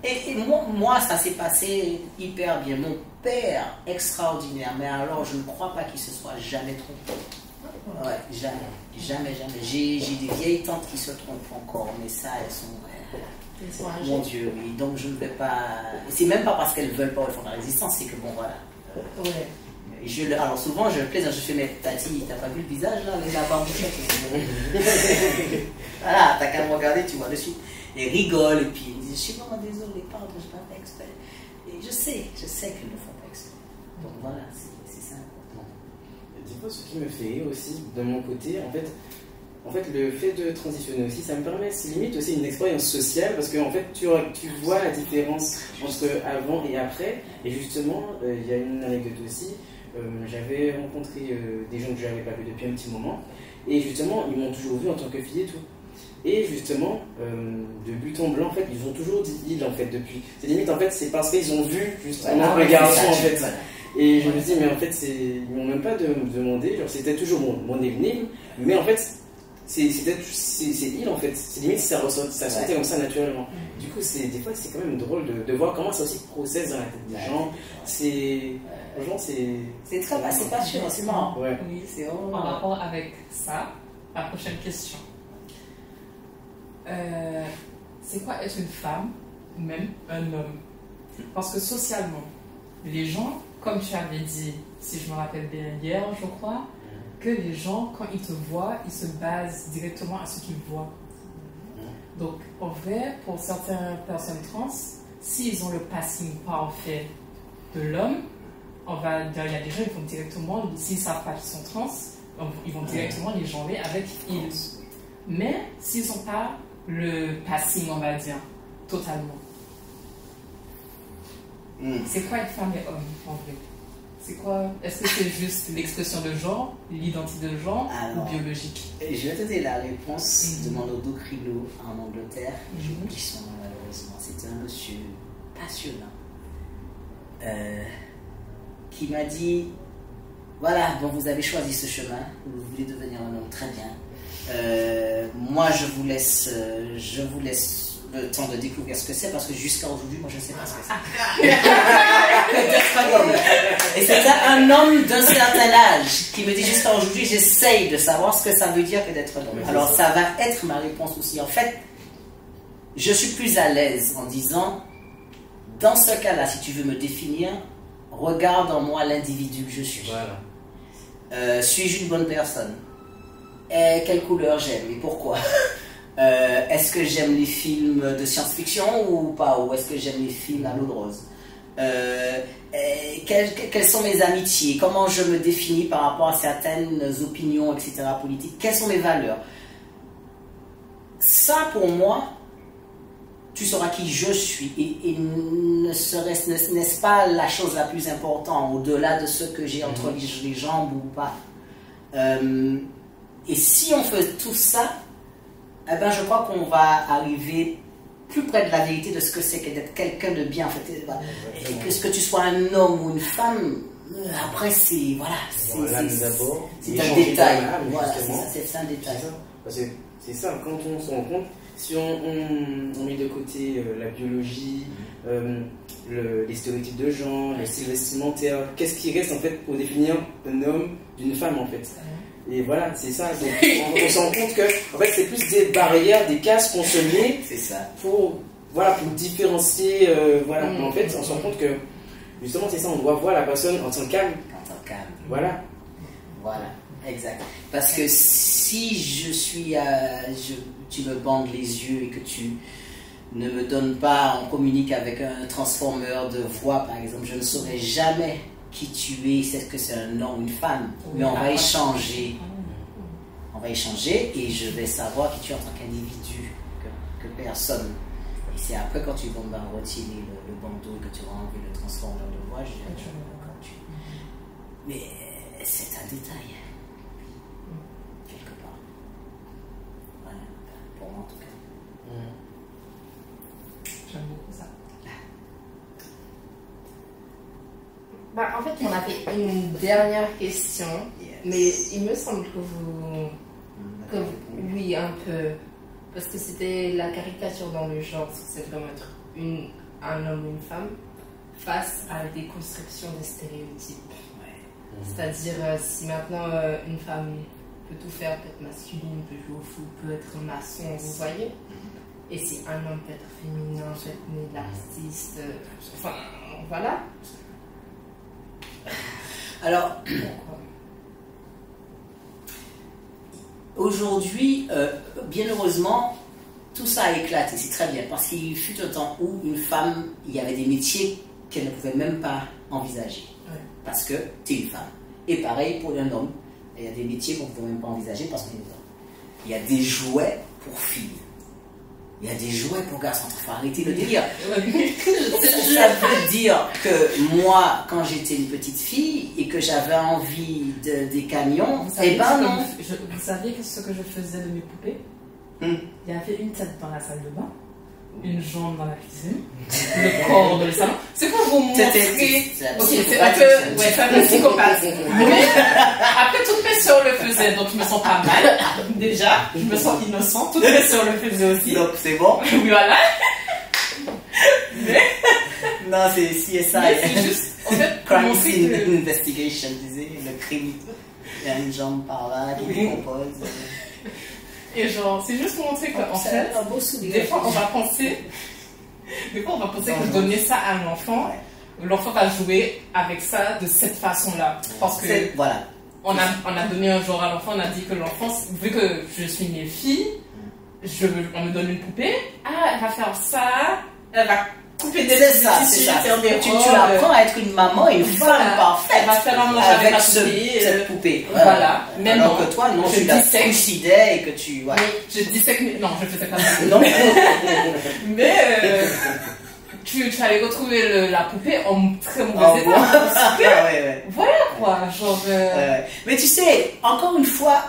Et moi, ça s'est passé hyper bien. Mon père, extraordinaire, mais alors je ne crois pas qu'il se soit jamais trompé. Ouais, jamais. J'ai des vieilles tantes qui se trompent encore, mais ça, elles sont mon Dieu, oui. Donc je ne vais pas. C'est même pas parce qu'elles veulent pas elles font la résistance, c'est que bon, voilà. Alors souvent, je plaisante, je fais, mais Tati, t'as pas vu le visage là, les barbouchettes. Voilà, t'as qu'à me regarder, tu vois dessus. Et rigole, et puis ils me disent, je suis vraiment désolé, pardon, je n'ai pas fait exprès. Et je sais qu'ils ne font pas exprès. Donc voilà, c'est ça important. Dis-moi, ce qui me fait rire aussi, de mon côté, en fait, le fait de transitionner aussi, ça me permet, c'est limite aussi une expérience sociale, parce qu'en fait, tu vois la différence entre avant et après. Et justement, il y a une anecdote aussi, j'avais rencontré des gens que je n'avais pas vus depuis un petit moment, et justement, ils m'ont toujours vu en tant que fille et tout. Et justement, de but en blanc, en fait, ils ont toujours dit il, en fait, depuis. C'est limite, en fait, c'est parce qu'ils ont vu justement le garçon, en fait. Et je me dis, mais en fait, ils m'ont même pas demandé, genre, c'était toujours mon énigme, mais en fait, c'est il, en fait. C'est limite, ça sortait comme ça naturellement. Du coup, des fois, c'est quand même drôle de voir comment ça aussi processe dans la tête des gens. Franchement, c'est très c'est passionnant, c'est marrant. Ouais. Oui, c'est vraiment. En rapport avec ça, la prochaine question. C'est quoi être une femme ou même un homme? Parce que socialement, les gens, comme tu avais dit, si je me rappelle bien hier, je crois, que les gens, quand ils te voient, ils se basent directement à ce qu'ils voient. Donc, en vrai, pour certaines personnes trans, s'ils ont le passing parfait de l'homme, il y a des gens qui vont directement, s'ils ne savent pas qu'ils sont trans, ils vont directement les genrer avec ils. Mais s'ils n'ont pas le passing, on va dire, totalement. C'est quoi être femme et homme, en vrai? C'est quoi? Est-ce que c'est juste l'expression de genre, l'identité de genre, ou biologique? Je vais te donner la réponse de mon endocrino en Angleterre. J'oublie son nom malheureusement. C'était un monsieur passionnant qui m'a dit, voilà, bon, vous avez choisi ce chemin, vous voulez devenir un homme, très bien. Moi, je vous laisse le temps de découvrir ce que c'est, parce que jusqu'à aujourd'hui, moi, je ne sais pas ce que c'est. Et c'était un homme d'un certain âge qui me dit jusqu'à aujourd'hui, j'essaye de savoir ce que ça veut dire que d'être un homme. Alors, ça va être ma réponse aussi. En fait, je suis plus à l'aise en disant, dans ce cas-là, si tu veux me définir, regarde en moi l'individu que je suis. Voilà. Suis-je une bonne personne? Quelle couleur j'aime et pourquoi? Est-ce que j'aime les films de science-fiction ou pas? Ou est-ce que j'aime les films à l'eau de rose? Quelles sont mes amitiés? Comment je me définis par rapport à certaines opinions, etc., politiques? Quelles sont mes valeurs? ça pour moi, tu sauras qui je suis. Et n'est-ce pas la chose la plus importante, au-delà de ce que j'ai entre les jambes ou pas. Et si on fait tout ça, eh ben, je crois qu'on va arriver plus près de la vérité de ce que c'est que d'être quelqu'un de bien. En fait. Et que tu sois un homme ou une femme, après c'est un détail. Voilà, c'est un détail. C'est ça, quand on se rend compte, si on met de côté la biologie, les stéréotypes de genre, les styles vestimentaires, qu'est-ce qui reste en fait pour définir un homme d'une femme en fait? Et voilà, c'est ça. On se rend compte que en fait, c'est plus des barrières, des cases qu'on se met pour différencier. Mais en fait, on se rend compte que justement, c'est ça, on doit voir la personne en tant qu'âme. Voilà. Voilà, exact. Parce que si tu me bandes les yeux et que tu ne me donnes pas, on communique avec un transformeur de voix, par exemple, je ne saurais jamais qui tu es, c'est que c'est un homme ou une femme, mais on va échanger. On va échanger et je vais savoir qui tu es en tant qu'individu, que personne. Et c'est après quand tu vas retirer le bandeau et que tu vas enlever le transformeur de voix, je dirais d'accord. Mais c'est un détail. Quelque part. Voilà, pour moi en tout cas. J'aime beaucoup ça. En fait, on a fait une dernière question, mais il me semble que oui, un peu, parce que c'était la caricature dans le genre, c'est vraiment être un homme ou une femme face à la déconstruction des stéréotypes. C'est-à-dire, si maintenant une femme peut tout faire, peut être masculine, peut jouer au foot, peut être maçon, vous voyez, et si un homme peut être féminin, peut être né l'artiste, enfin, voilà. Alors, aujourd'hui, bien heureusement, tout ça a éclaté, c'est très bien, parce qu'il fut un temps où une femme, il y avait des métiers qu'elle ne pouvait même pas envisager, parce que tu es une femme. Et pareil pour un homme, il y a des métiers qu'on ne peut même pas envisager parce qu'on est homme. Il y a des jouets pour filles. Il y a des jouets pour garçons. Il faut arrêter le délire. Ça veut dire que moi, quand j'étais une petite fille et que j'avais envie des camions, eh ben non. Vous saviez ce que je faisais de mes poupées? Il y avait une tête dans la salle de bain, une jambe dans la cuisine, le corps dans le salon. C'est pour vous montrer. Ok, c'est un peu. Ouais, c'est un peu psychopathe. Mais après, toutes mes soeurs le faisaient, donc je me sens pas mal. Déjà, je me sens innocente. Toutes mes soeurs le faisaient aussi. Donc c'est bon. Oui, voilà. Mais. Non, c'est CSI. C'est juste. En fait, Crime Scene Investigation, disais, le crime. Il y a une jambe par là qui décompose. Et genre, c'est juste pour montrer qu'en fait, des fois on va penser que je donnais ça à un enfant, l'enfant va jouer avec ça de cette façon-là. Parce que voilà. On a donné un genre à l'enfant, on a dit que l'enfant, vu que je suis une fille, on me donne une poupée, elle va faire ça, elle va couper des tissus, faire des robes. Tu apprends à être une maman et une femme parfaite. Elle va faire un manger avec cette poupée. Voilà. Même alors que toi, non, tu la suicidais et que tu... Voilà. Je dissèque, non, je faisais pas ça. Non. Mais tu allais retrouver la poupée en très mauvais état. Voilà quoi, genre... Mais tu sais, encore une fois...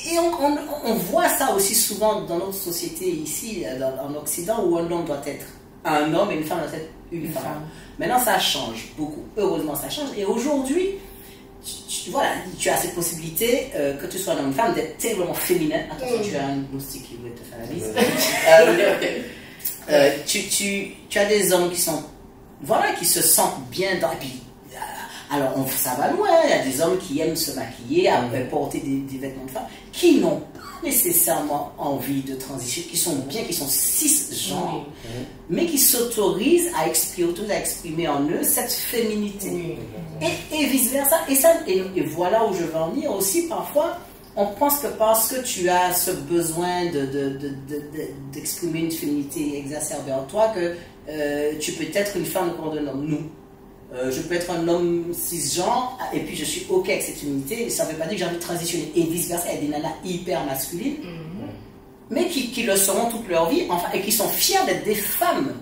Et on voit ça aussi souvent dans notre société ici, en Occident, où un homme doit être un homme et une femme doit être une femme. Maintenant, ça change beaucoup. Heureusement, ça change. Et aujourd'hui, voilà, tu as cette possibilité, que tu sois un homme ou une femme, d'être terriblement féminin. Attention, tu as un moustique qui voulait te faire la bise. Tu as des hommes qui sont, voilà, qui se sentent bien dans... Et puis, alors, ça va loin, il y a des hommes qui aiment se maquiller, porter des vêtements de femmes, qui n'ont pas nécessairement envie de transition, qui sont bien, qui sont cisgenres, mais qui s'autorisent à exprimer en eux cette féminité. Et vice-versa. Et voilà où je veux en venir aussi, parfois, on pense que parce que tu as ce besoin d'exprimer une féminité exacerbée en toi, que tu peux être une femme au corps d'un homme. Non. Je peux être un homme cisgenre et puis je suis ok avec cette féminité, mais ça ne veut pas dire que j'ai envie de transitionner. Et vice versa, il y a des nanas hyper masculines mais qui le seront toute leur vie, enfin, et qui sont fiers d'être des femmes,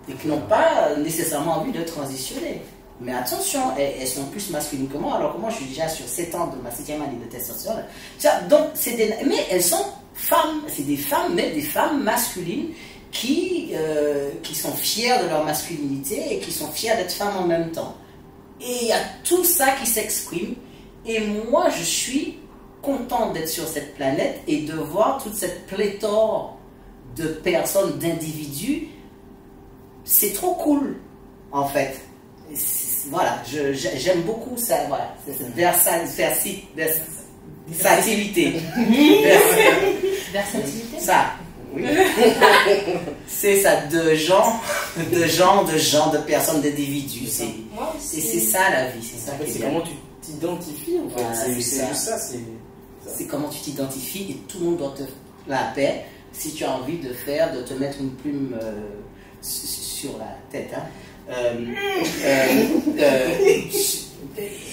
et qui n'ont pas nécessairement envie de transitionner. Mais attention, elles sont plus masculines que moi, alors que moi je suis déjà sur 7 ans de ma 7e année de testostérone. Donc, mais elles sont femmes, c'est des femmes, mais des femmes masculines qui sont fières de leur masculinité et qui sont fières d'être femmes en même temps. Et il y a tout ça qui s'exprime, et moi je suis contente d'être sur cette planète et de voir toute cette pléthore de personnes, d'individus. C'est trop cool, en fait. Voilà, j'aime beaucoup ça, voilà, cette versatilité. Versatilité. Ça, oui. C'est ça, de personnes, d'individus. Et c'est ça la vie, c'est ça. C'est comment tu t'identifies, en fait. Voilà, c'est juste ça. C'est comment tu t'identifies, et tout le monde doit te la paix si tu as envie de te mettre une plume sur la tête. Hein.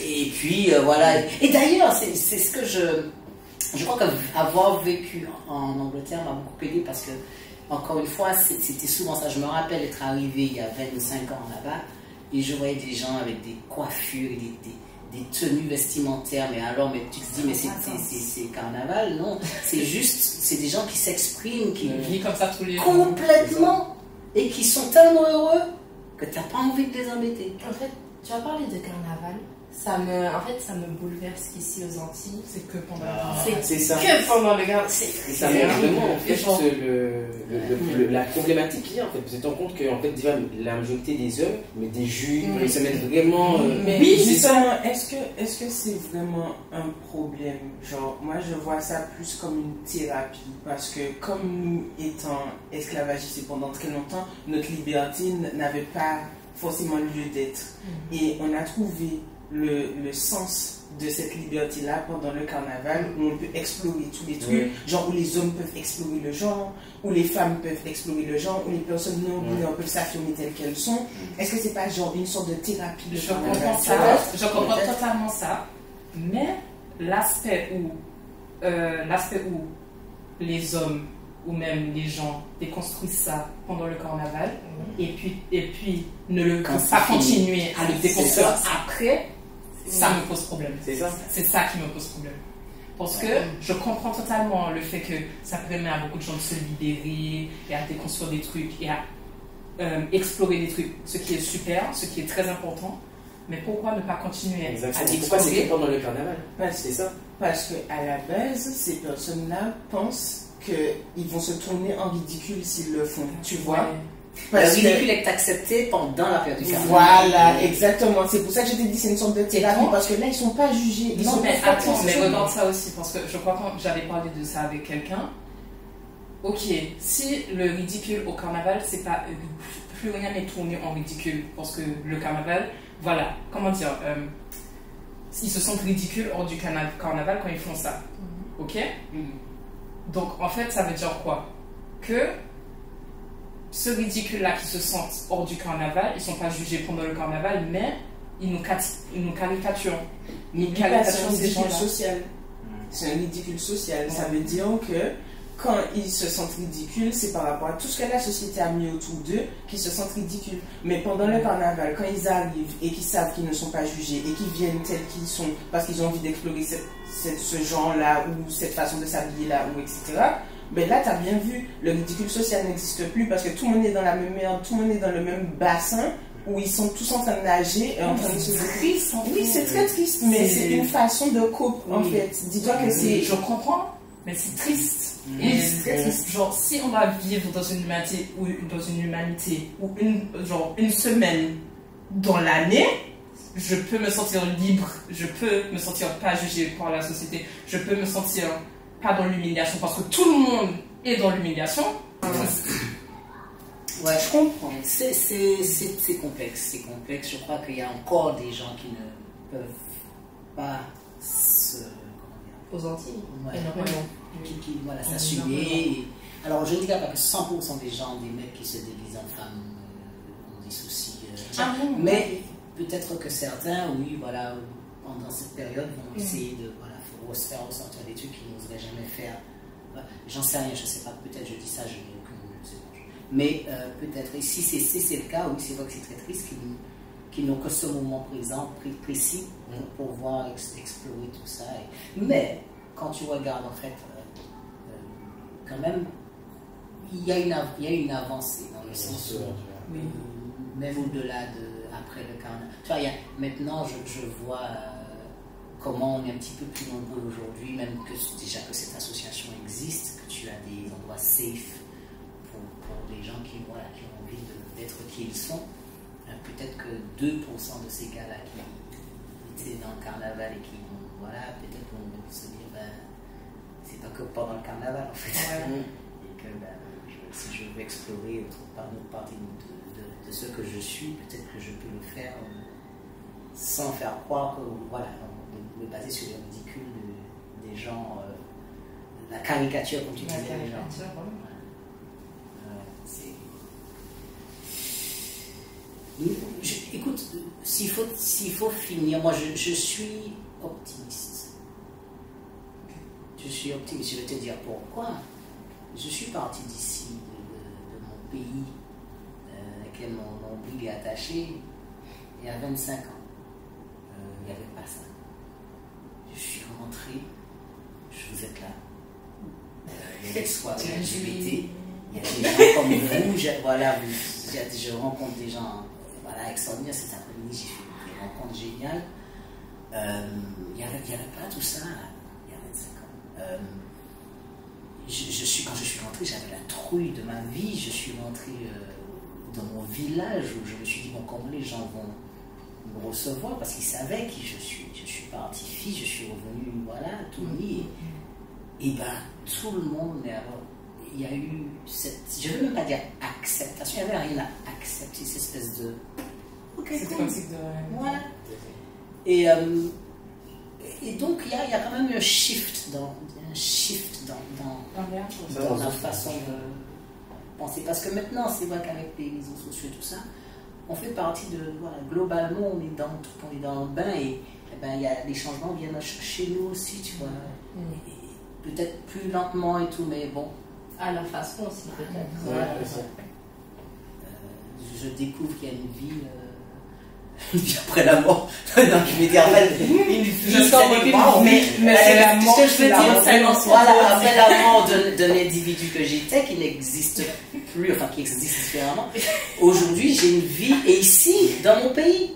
Et puis voilà. Et d'ailleurs, c'est ce que je crois qu'avoir vécu en Angleterre m'a beaucoup aidé, parce que, encore une fois, c'était souvent ça. Je me rappelle être arrivé il y a 25 ans là-bas, et je voyais des gens avec des coiffures et des tenues vestimentaires, mais tu te dis, mais c'est carnaval? Non, c'est des gens qui s'expriment, qui vivent comme ça tous les jours. Complètement, et qui sont tellement heureux que tu n'as pas envie de les embêter. En fait, tu as parlé de carnaval, ça me bouleverse qu'ici aux Antilles. C'est que pendant le carnaval. C'est ça. Que pendant le carnaval. Ça montre vraiment, en fait, la problématique qu'il y a, en fait. Vous êtes en compte que, en fait, déjà, la majorité des hommes, mais des jupes, ils se mettent vraiment... Mais oui, justement, est-ce que c'est vraiment un problème? Genre, moi, je vois ça plus comme une thérapie, parce que comme nous étant esclavagistes pendant très longtemps, notre liberté n'avait pas forcément lieu d'être. Et on a trouvé le sens de cette liberté-là pendant le carnaval, où on peut explorer tous les trucs, genre où les hommes peuvent explorer le genre, où les femmes peuvent explorer le genre, où les personnes non-binaires peuvent s'affirmer telles qu'elles sont. Est-ce que c'est pas genre une sorte de thérapie de carnaval? Je comprends totalement ça, mais l'aspect où les hommes ou même les gens déconstruisent ça pendant le carnaval et puis ne le pas continuer à le déconstruire après, ça me pose problème. C'est ça. C'est ça qui me pose problème. Parce que je comprends totalement le fait que ça permet à beaucoup de gens de se libérer et à déconstruire des trucs et à explorer des trucs, ce qui est super, ce qui est très important. Mais pourquoi ne pas continuer à l'explorer? Pourquoi c'est que pendant le carnaval? C'est ça. Parce qu'à la base, ces personnes-là pensent qu'ils vont se tourner en ridicule s'ils le font. Tu vois? Le ridicule est accepté pendant la période du carnaval. Voilà, exactement. C'est pour ça que je t'ai dit c'est une sorte de thérapie, parce que là, ils ne sont pas jugés. Non, mais attends, mais regarde ça aussi, parce que je crois que j'avais parlé de ça avec quelqu'un. Ok, si le ridicule au carnaval, c'est pas... plus rien n'est tourné en ridicule, parce que le carnaval, voilà, comment dire, ils se sentent ridicules hors du carnaval quand ils font ça. Ok? Donc, en fait, ça veut dire quoi? Que ce ridicule-là qui se sentent hors du carnaval, ils ne sont pas jugés pendant le carnaval, mais ils nous caricaturent. C'est un ridicule social. C'est un ridicule social. Ça veut dire que quand ils se sentent ridicules, c'est par rapport à tout ce que la société a mis autour d'eux qu'ils se sentent ridicules. Mais pendant le carnaval, quand ils arrivent et qu'ils savent qu'ils ne sont pas jugés et qu'ils viennent tels qu'ils sont parce qu'ils ont envie d'explorer ce genre-là ou cette façon de s'habiller là ou etc., ben là, tu as bien vu, le ridicule social n'existe plus parce que tout le monde est dans la même merde, tout le monde est dans le même bassin où ils sont tous en train de nager et en train de se triste. Oui, c'est très triste, mais c'est une façon de coupe en fait. Dis-toi que c'est... Je comprends, mais c'est triste. Et c'est très triste. Genre, si on va vivre dans une humanité ou une semaine dans l'année, je peux me sentir libre, je peux me sentir pas jugé par la société, je peux me sentir pas dans l'humiliation parce que tout le monde est dans l'humiliation. Ouais, je comprends. C'est complexe. C'est complexe. Je crois qu'il y a encore des gens qui ne peuvent pas se... Aux Antilles, énormément. Qui s'assumer. Alors, je ne dirais pas que 100% des gens, des mecs qui se déguisent en femmes, ont des soucis. Mais peut-être que certains, oui, voilà, pendant cette période, vont essayer de se faire ressentir des trucs qu'ils n'oseraient jamais faire J'en sais rien, je sais pas, peut-être je dis ça, je n'ai aucune, je sais pas. Mais peut-être, et si c'est le cas, oui, c'est vrai que c'est très triste qu'ils n'ont que ce moment présent, précis, pour pouvoir explorer tout ça. Mais, quand tu regardes, en fait, quand même, il y a une avancée, dans le sens où, même au-delà après le carnaval. Tu vois, maintenant, je vois comment on est un petit peu plus nombreux aujourd'hui, même que déjà que cette association existe, que tu as des endroits safe pour les gens qui ont envie d'être qui ils sont. Peut-être que 2% de ces gars-là qui étaient dans le carnaval et qui, peut-être vont se dire, c'est pas que pendant le carnaval en fait. Et que si je veux explorer par une autre partie de ce que je suis, peut-être que je peux le faire sans faire croire que, me baser sur le ridicule des gens, la caricature, comme tu disais, des gens. Écoute, s'il faut finir, moi je suis optimiste. Je suis optimiste, je vais te dire pourquoi. Je suis parti d'ici, de mon pays, à laquelle mon nombril est attaché, il y a 25 ans. Il n'y avait pas ça. Je suis rentré, vous êtes là. Il y a des soirées LGBT, il y a des gens comme vous, je rencontre des gens extraordinaires. Cet après-midi, j'ai fait des rencontres géniales. Il n'y avait pas tout ça il y a 25 ans. Quand je suis rentré, j'avais la trouille de ma vie. Je suis rentré dans mon village où je me suis dit, comment les gens vont me recevoir, parce qu'ils savaient qui je suis. Je suis parti fille, je suis revenu, tout mis. Et tout le monde, il y a eu cette, je ne veux même pas dire acceptation, il n'y avait rien à accepter, cette espèce de... C'était comme si de... Voilà. Et donc, il y a quand même un shift dans la façon de penser. Parce que maintenant, c'est vrai qu'avec les réseaux sociaux et tout ça, on fait partie de... globalement, on est dans le bain et les changements viennent chez nous aussi, tu vois. Et peut-être plus lentement et tout, mais bon. À leur façon aussi, peut-être. Je découvre qu'il y a une vie après la mort. Non, je vais dire, en fait, une vie, mais c'est la mort. Ce que je veux dire, après la mort d'un individu que j'étais, qui n'existe plus, enfin qui existe différemment. Aujourd'hui, j'ai une vie, et ici, dans mon pays,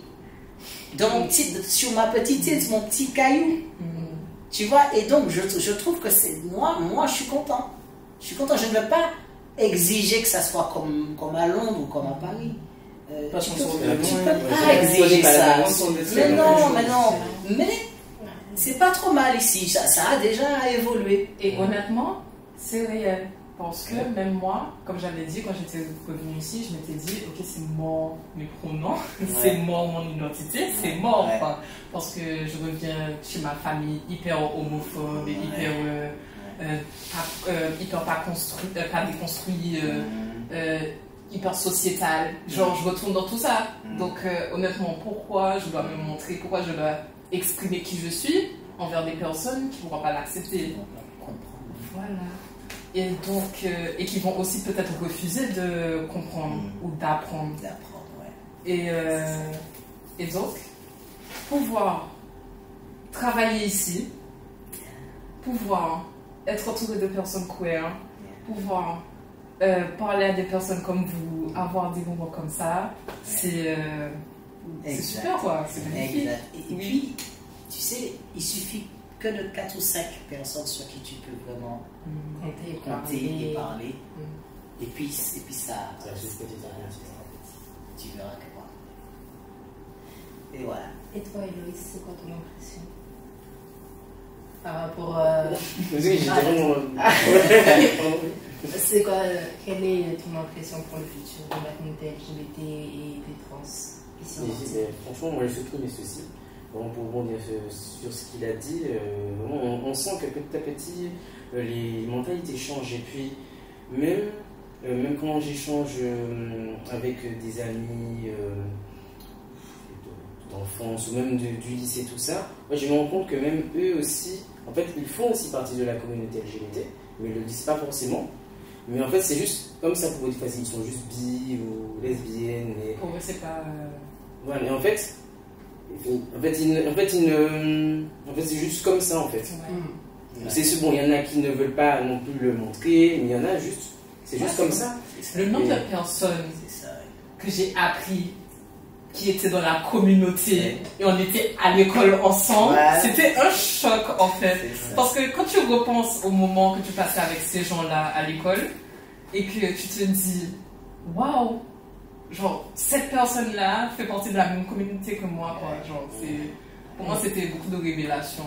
sur ma petite île, mon petit caillou. Tu vois, et donc je trouve que c'est moi je suis content. Je suis content, je ne veux pas exiger que ça soit comme à Londres ou comme à Paris. Tu peux pas exiger ça. Mais non. Mais c'est pas trop mal ici, ça a déjà évolué. Et honnêtement, c'est réel. Parce que même moi, comme j'avais dit, quand j'étais revenue ici, je m'étais dit, ok, c'est mort mes pronoms, c'est mort mon identité, c'est mort. Enfin, parce que je reviens chez ma famille hyper homophobe et hyper pas déconstruit, hyper sociétal. Genre, je retourne dans tout ça. Donc, honnêtement, pourquoi je dois me montrer, pourquoi je dois exprimer qui je suis envers des personnes qui ne pourront pas l'accepter. Voilà. Et donc, et qui vont aussi peut-être refuser de comprendre ou d'apprendre. Et donc, pouvoir travailler ici, pouvoir être entouré de personnes queer, pouvoir parler à des personnes comme vous, avoir des moments comme ça, c'est super quoi, c'est magnifique. Et puis, tu sais, il suffit que de 4 ou 5 personnes sur qui tu peux vraiment compter et parler. Et puis ça tu verras que moi. Et voilà. Et toi, Héloïse, c'est quoi ton impression par rapport c'est quoi, quelle est ton impression pour le futur de la communauté LGBT et des trans ici? Franchement, moi je soutiens mes soucis. Bon, pour rebondir sur ce qu'il a dit, on sent que petit à petit les mentalités changent. Et puis, même quand j'échange avec des amis d'enfance ou même du lycée, tout ça, moi je me rends compte que même eux aussi en fait, ils font aussi partie de la communauté LGBT, mais ils ne le disent pas forcément. Mais en fait, c'est juste comme ça pour être facile, ils sont juste bi ou lesbiennes. Et... Pour eux, c'est pas. Voilà, et en fait, c'est juste comme ça en fait. Ouais. C'est bon, il y en a qui ne veulent pas non plus le montrer, mais il y en a juste, c'est juste comme ça. Le nombre de personnes que j'ai appris qui étaient dans la communauté et on était à l'école ensemble, c'était un choc en fait. Parce que quand tu repenses au moment que tu passais avec ces gens-là à l'école et que tu te dis, waouh, genre cette personne-là fait partie de la même communauté que moi, quoi. Genre, pour moi, c'était beaucoup de révélations,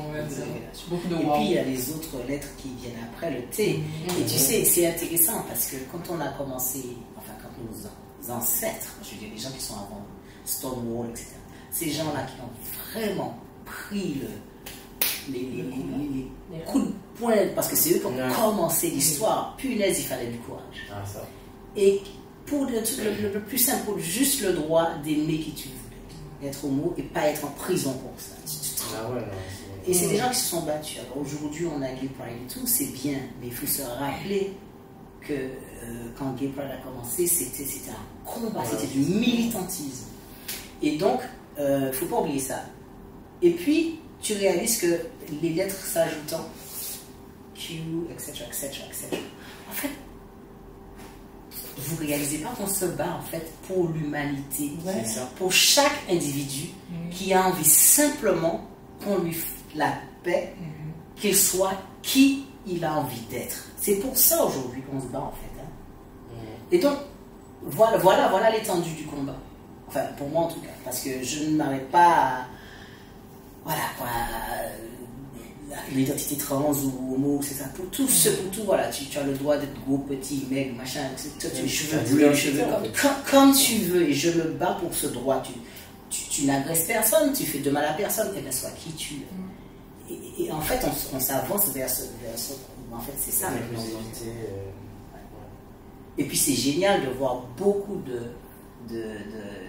beaucoup de Et wow. puis, il y a les autres lettres qui viennent après, le T. Et tu sais, c'est intéressant parce que quand on a commencé, enfin, quand nos ancêtres, je veux dire, les gens qui sont avant Stonewall, etc., ces gens-là qui ont vraiment pris les coups de poing, parce que c'est eux qui ont commencé l'histoire, punaise, il fallait du courage. Ah, ça. Et pour le truc le plus simple, juste le droit d'aimer qui tu veux, d'être homo et pas être en prison pour ça. Et c'est des gens qui se sont battus. Alors aujourd'hui, on a Gay Pride et tout, c'est bien, mais il faut se rappeler que quand Gay Pride a commencé, c'était un combat, c'était du militantisme. Et donc, il ne faut pas oublier ça. Et puis, tu réalises que les lettres s'ajoutant, Q, etc., etc., etc., en fait, vous réalisez pas qu'on se bat en fait pour l'humanité, pour chaque individu qui a envie simplement qu'on lui fasse la paix, qu'il soit qui il a envie d'être. C'est pour ça aujourd'hui qu'on se bat en fait. Hein. Et donc, voilà l'étendue du combat. Enfin, pour moi en tout cas, parce que je ne m'arrête pas à, voilà quoi, l'identité trans ou homo, c'est ça. Pour tout, voilà, tu as le droit d'être gros, petit, maigre, machin, tu as les cheveux bleus, les cheveux comme tu veux, et je me bats pour ce droit. Tu n'agresses personne, tu fais de mal à personne, et bien sois qui tu es. Et en fait, on s'avance vers ce. En fait, c'est ça. Et puis, c'est génial de voir beaucoup de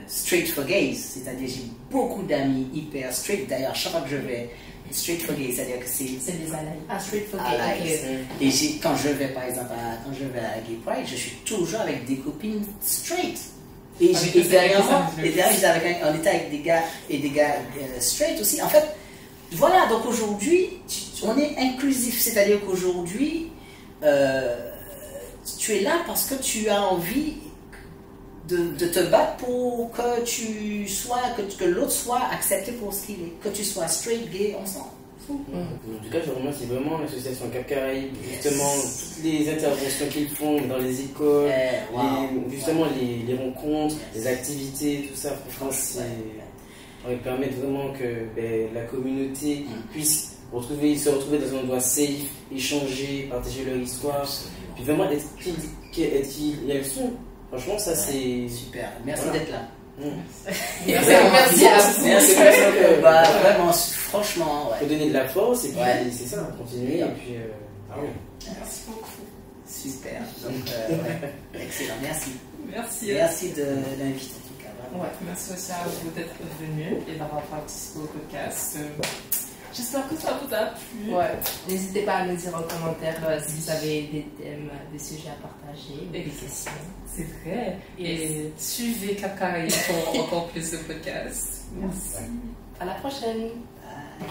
straight for gays, c'est-à-dire j'ai beaucoup d'amis hyper straight. D'ailleurs, chaque fois que je vais straight for gays, c'est-à-dire que c'est des alliés. Ah, straight for gays. Et quand je vais, par exemple, quand je vais à Gay Pride, je suis toujours avec des copines straight. Et dernièrement, on était avec des gars et des gars straight aussi. En fait, voilà, donc aujourd'hui, on est inclusif, c'est-à-dire qu'aujourd'hui, tu es là parce que tu as envie de te battre pour que tu sois, que l'autre soit accepté pour ce qu'il est, que tu sois straight, gay, ensemble. En tout cas, je remercie vraiment l'association Cap Caraïbes, justement, toutes les interventions qu'ils font dans les écoles, justement les rencontres, les activités, tout ça, franchement, ils permettent vraiment que la communauté puisse se retrouver dans un endroit safe, échanger, partager leur histoire, puis vraiment être qui elles sont. Franchement, ça c'est super. Merci d'être là. Merci à vous. Merci. Vraiment, franchement, faut donner de la force et puis c'est ça, continuer. Et puis, merci beaucoup. Super. Donc, excellent. Merci. Merci. Merci de l'inviter en tout cas. Merci aussi à vous d'être venu et d'avoir participé au podcast. J'espère que ça vous a plu. N'hésitez pas à nous dire en commentaire si vous avez des thèmes, des sujets à partager, des questions. C'est vrai. Et suivez Cap Caraïbes pour encore plus de podcasts. Merci. À la prochaine. Bye.